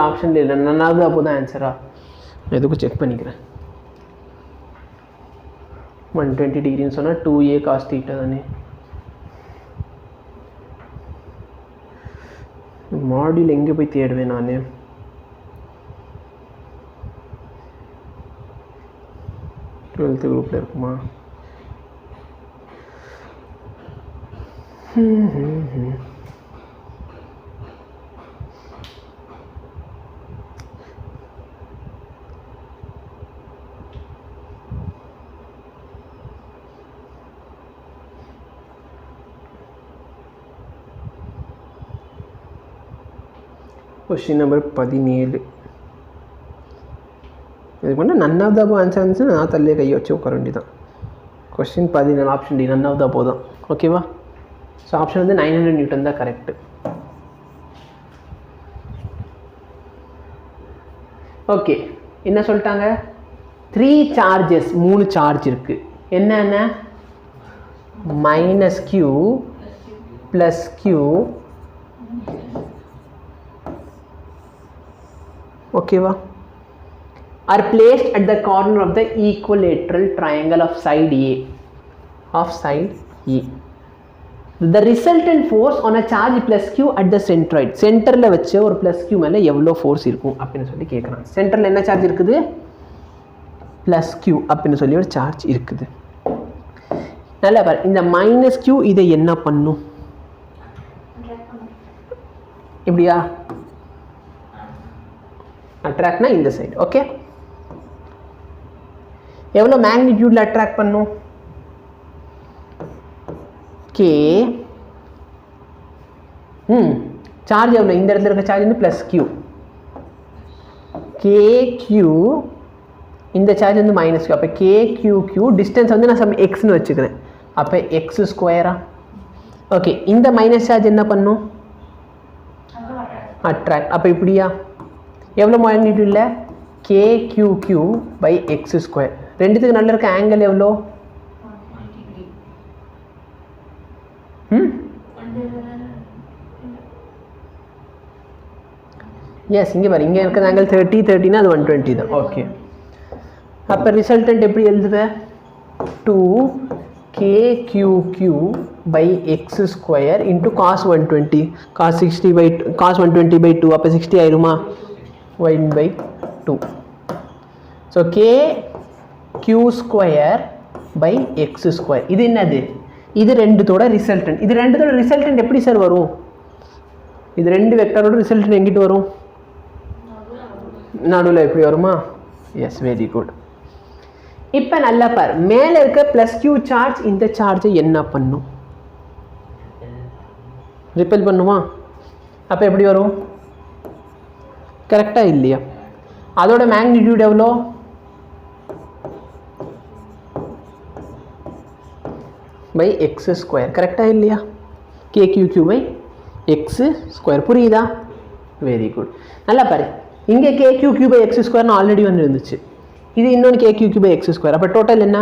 ஆப்ஷன்ல இல்லை, நன்னாவது அப்போ தான் ஆன்சரா? எதுக்கும் செக் பண்ணிக்கிறேன். 120 டிகிரின்னு சொன்னால் 2a cos theta தானே. மாடியூல் எங்கே போய் தேடுவேன் நான்? டுவெல்த்து குரூப்பில் இருக்குமா? Question number 17. இதுக்கு வந்து none of the above answer இருந்துச்சுன்னா நான் தள்ளியே கையை வச்சு உட்கார வேண்டியதான். Question 14 option D none of the above தான். ஓகேவா? ஸோ ஆப்ஷன் வந்து 900 நியூட்டன் தான் கரெக்டு. ஓகே, என்ன சொல்லிட்டாங்க? 3 சார்ஜஸ், 3 சார்ஜ் இருக்குது. என்னென்ன? -q + q. ஓகேவா? are placed at the corner of the equilateral triangle of side A. The resultant force on a charge plus q at the centroid. சென்டரில் வச்ச ஒரு ப்ளஸ் q மேலே எவ்வளோ ஃபோர்ஸ் இருக்கும் அப்படின்னு சொல்லி கேட்குறான். சென்டரில் என்ன சார்ஜ் இருக்குது? ப்ளஸ் q அப்படின்னு சொல்லி ஒரு சார்ஜ் இருக்குது. நல்லா பாரு, இந்த -q இதை என்ன பண்ணும்? இப்படியா? அட்ராக்ட்னா இந்த சைடு. ஓகே, எவ்வளோ மேக்னிடியூட்ல அட்ராக்ட் பண்ணும்? கே சார்ஜ் எவ்வளோ? இந்த இடத்துல இருக்க சார்ஜ் வந்து ப்ளஸ் q. கே q, இந்த சார்ஜ் வந்து -q. அப்போ கே q டிஸ்டன்ஸ் வந்து நான் சம் எக்ஸ்னு வச்சுக்கிறேன். அப்போ எக்ஸ் ஸ்கொயரா? ஓகே, இந்த மைனஸ் சார்ஜ் என்ன பண்ணும்? அட்ராக்ட். அப்போ இப்படியா? எவ்வளோ மேக்னிடியூட்ல? kq/x². ரெண்டுத்துக்கு நல்ல இருக்க ஆங்கிள் எவ்வளோ? எஸ், இங்கே பாரு, இங்கே இருக்கிற ஆங்கிள் 30 அது 120 தான். ஓகே, அப்போ ரிசல்டன்ட் எப்படி எழுதுவேன்? 2kqq/x² into cos 120 cos 120/2. அப்போ 60 ஆயிருமா? 1/2. So kq²/x². இது என்னது? இது ரெண்டுத்தோட ரிசல்டன்ட். இது ரெண்டுத்தோட ரிசல்டன்ட் எப்படி சார் வரும்? இது ரெண்டு வெக்டரோட ரிசல்டன்ட் எங்கிட்டு வரும்? நடுவில் எப்படி வருமா? Yes, very good. இப்போ நல்லா பார், மேலே இருக்க ப்ளஸ் q சார்ஜ் இந்த சார்ஜை என்ன பண்ணும்? ரிப்பெல் பண்ணுமா? அப்போ எப்படி வரும்? கரெக்டாக இல்லையா? அதோட மேக்னிடியூட் எவ்வளோ? By X square. கரெக்டாக இல்லையா? KQQ by X square. புரியுதா? Very good. நல்லா பாரு, இங்கே KQQ பை எக்ஸ் ஸ்கொயர்னு ஆல்ரெடி வந்து இருந்துச்சு, இது இன்னொன்று KQQ பை எக்ஸ் ஸ்கொயர். அப்போ டோட்டல் என்ன?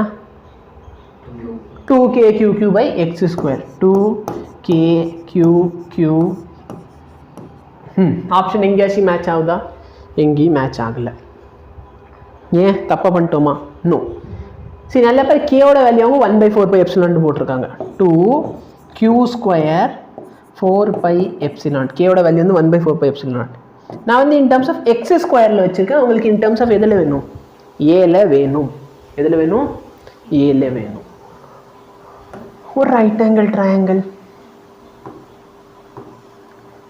2KQQ by X square. 2KQQ. Option எங்கேயாச்சும் மேட்ச் ஆகுதா? எங்கேயும் மேட்ச் ஆகலை. ஏன் தப்பாக பண்ணிட்டோமா? நோ. சரி, நல்ல பேர் கேவோட வேல்யூ அவங்க 1/4πε போட்டிருக்காங்க. 2Q square 4πε. கேவோட வேல்யூ வந்து 1/4πε. நான் வந்து இன் டர்ம்ஸ் ஆஃப் எக்ஸ் ஸ்கொயரில் வச்சுருக்கேன், உங்களுக்கு இன் டர்ம்ஸ் ஆஃப் எதில் வேணும்? ஏல வேணும். எதில் வேணும்? ஏல வேணும். ஒரு ரைட் ஆங்கிள் ட்ரையாங்கிள்.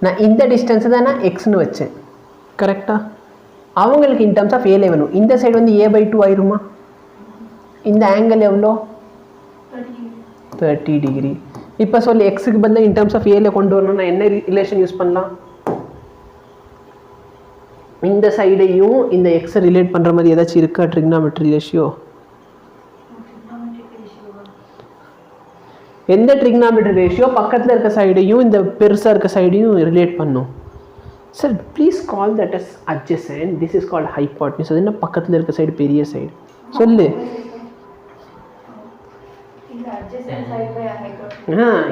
நான் இந்த டிஸ்டன்ஸை தான் நான் எக்ஸ்னு வச்சேன். கரெக்டாக? அவங்களுக்கு இன் டர்ம்ஸ் ஆஃப் ஏல வேணும். இந்த சைடு வந்து A/2 ஆயிருமா? இந்த ஆங்கிள் எவ்வளோ? 30 டிகிரி. இப்போ சொல்லி எக்ஸுக்கு பதிலாக இன் டர்ம்ஸ் ஆஃப் ஏல கொண்டு வரணும், நான் என்ன ரிலேஷன் யூஸ் பண்ணலாம்? இந்த சைடையும் இந்த எக்ஸை ரிலேட் பண்ணுற மாதிரி ஏதாச்சும் இருக்கா? Trigonometry ratio. எந்த ட்ரிக்னாமெட்ரி ரேஷியோ பக்கத்தில் இருக்க சைடையும் இந்த பெருசாக இருக்க சைடையும் ரிலேட் பண்ணும்? Sir please call that as adjacent. This is called hypotenuse. அது என்ன பக்கத்தில் இருக்க சைடு பெரிய சைடு? சொல்லு.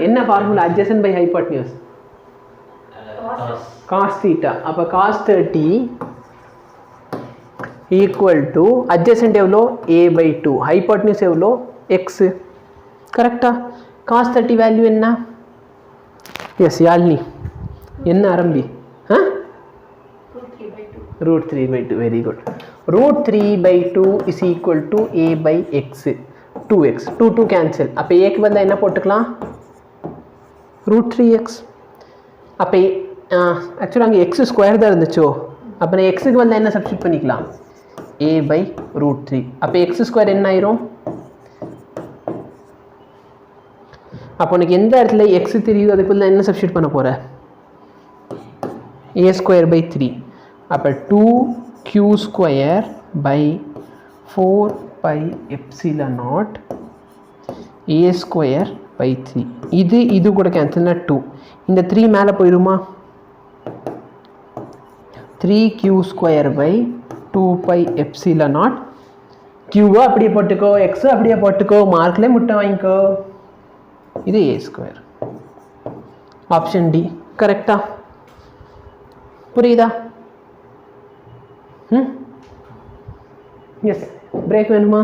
என்ன formula? Adjacent by hypotenuse. cos theta. அப்போ cos 30 ஈக்குவல் டு அட்ஜசன்ட் எவ்வளோ? A/2. ஹைபாட்னியூஸ் எவ்வளோ? எக்ஸு. கரெக்டாக? cos 30 வேல்யூ என்ன? எஸ் யாழ்னி என்ன ஆரம்பி? √3/2. Very good. √3/2 is equal to A/x. 2x. 2 cancel. அப்போ ஏக்கு பதிலாக என்ன போட்டுக்கலாம்? √3x. அப்போ ஆக்சுவலாக அங்கே எக்ஸ் ஸ்கொயர் தான் இருந்துச்சோ, அப்போ நான் எக்ஸுக்கு வந்து என்ன சப்ஸ்டியூட் பண்ணிக்கலாம்? A/√3. அப்போ எக்ஸ் ஸ்கொயர் என்ன ஆயிரும்? அப்போ உனக்கு எந்த இடத்துல எக்ஸ் தெரியுது அதுக்கு வந்து என்ன சப்ஸ்டியூட் பண்ண போகிற? A²/3. அப்போ 2Q ஸ்கொயர் பை 4πε0 A²/3. இது கூட கேன்சல்னா 2. இந்த 3 மேலே போயிடுமா? 3Q square by 2πε0. க்யூவை அப்படியே போட்டுக்கோ, எக்ஸு அப்படியே போட்டுக்கோ, மார்க்லேயே முட்டை வாங்கிக்கோ. இது A². ஆப்ஷன் டி கரெக்டா? புரியுதா? எஸ். பிரேக் வேணுமா?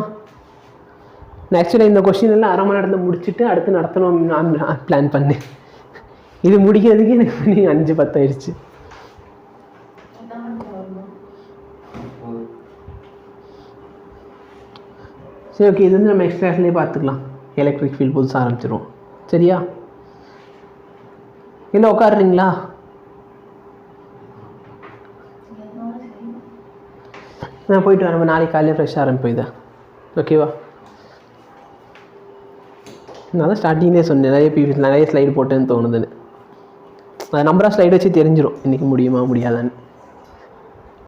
நான் ஆக்சுவலாக இந்த கொஸ்டின் எல்லாம் அரை மணி நேரத்தை முடிச்சுட்டு அடுத்து நடத்தணும் நான் பிளான் பண்ணேன். இது முடிக்கிறதுக்கு எனக்கு 5-10 ஆயிடுச்சு. சரி, ஓகே. இது வந்து நம்ம எக்ஸ்ட்ரா கிளாஸ்லேயே பார்த்துக்கலாம். எலக்ட்ரிக் ஃபீல்ட் புதுசாக ஆரம்பிச்சிடும். சரியா? இல்லை உட்காடுறீங்களா? நான் போயிட்டு வரேன். நம்ம நாளைக்கு காலையில் ஃப்ரெஷ்ஷாக ஆரம்பிப்போம் இதை. ஓகேவா? நான் தான் ஸ்டார்டிங்லேயே சொன்னேன் நிறைய ஸ்லைடு போட்டேன்னு தோணுதுன்னு. அது நம்பர் ஆஃப் ஸ்லைடு வச்சு தெரிஞ்சிடும் இன்றைக்கி முடியுமா முடியாதான்னு.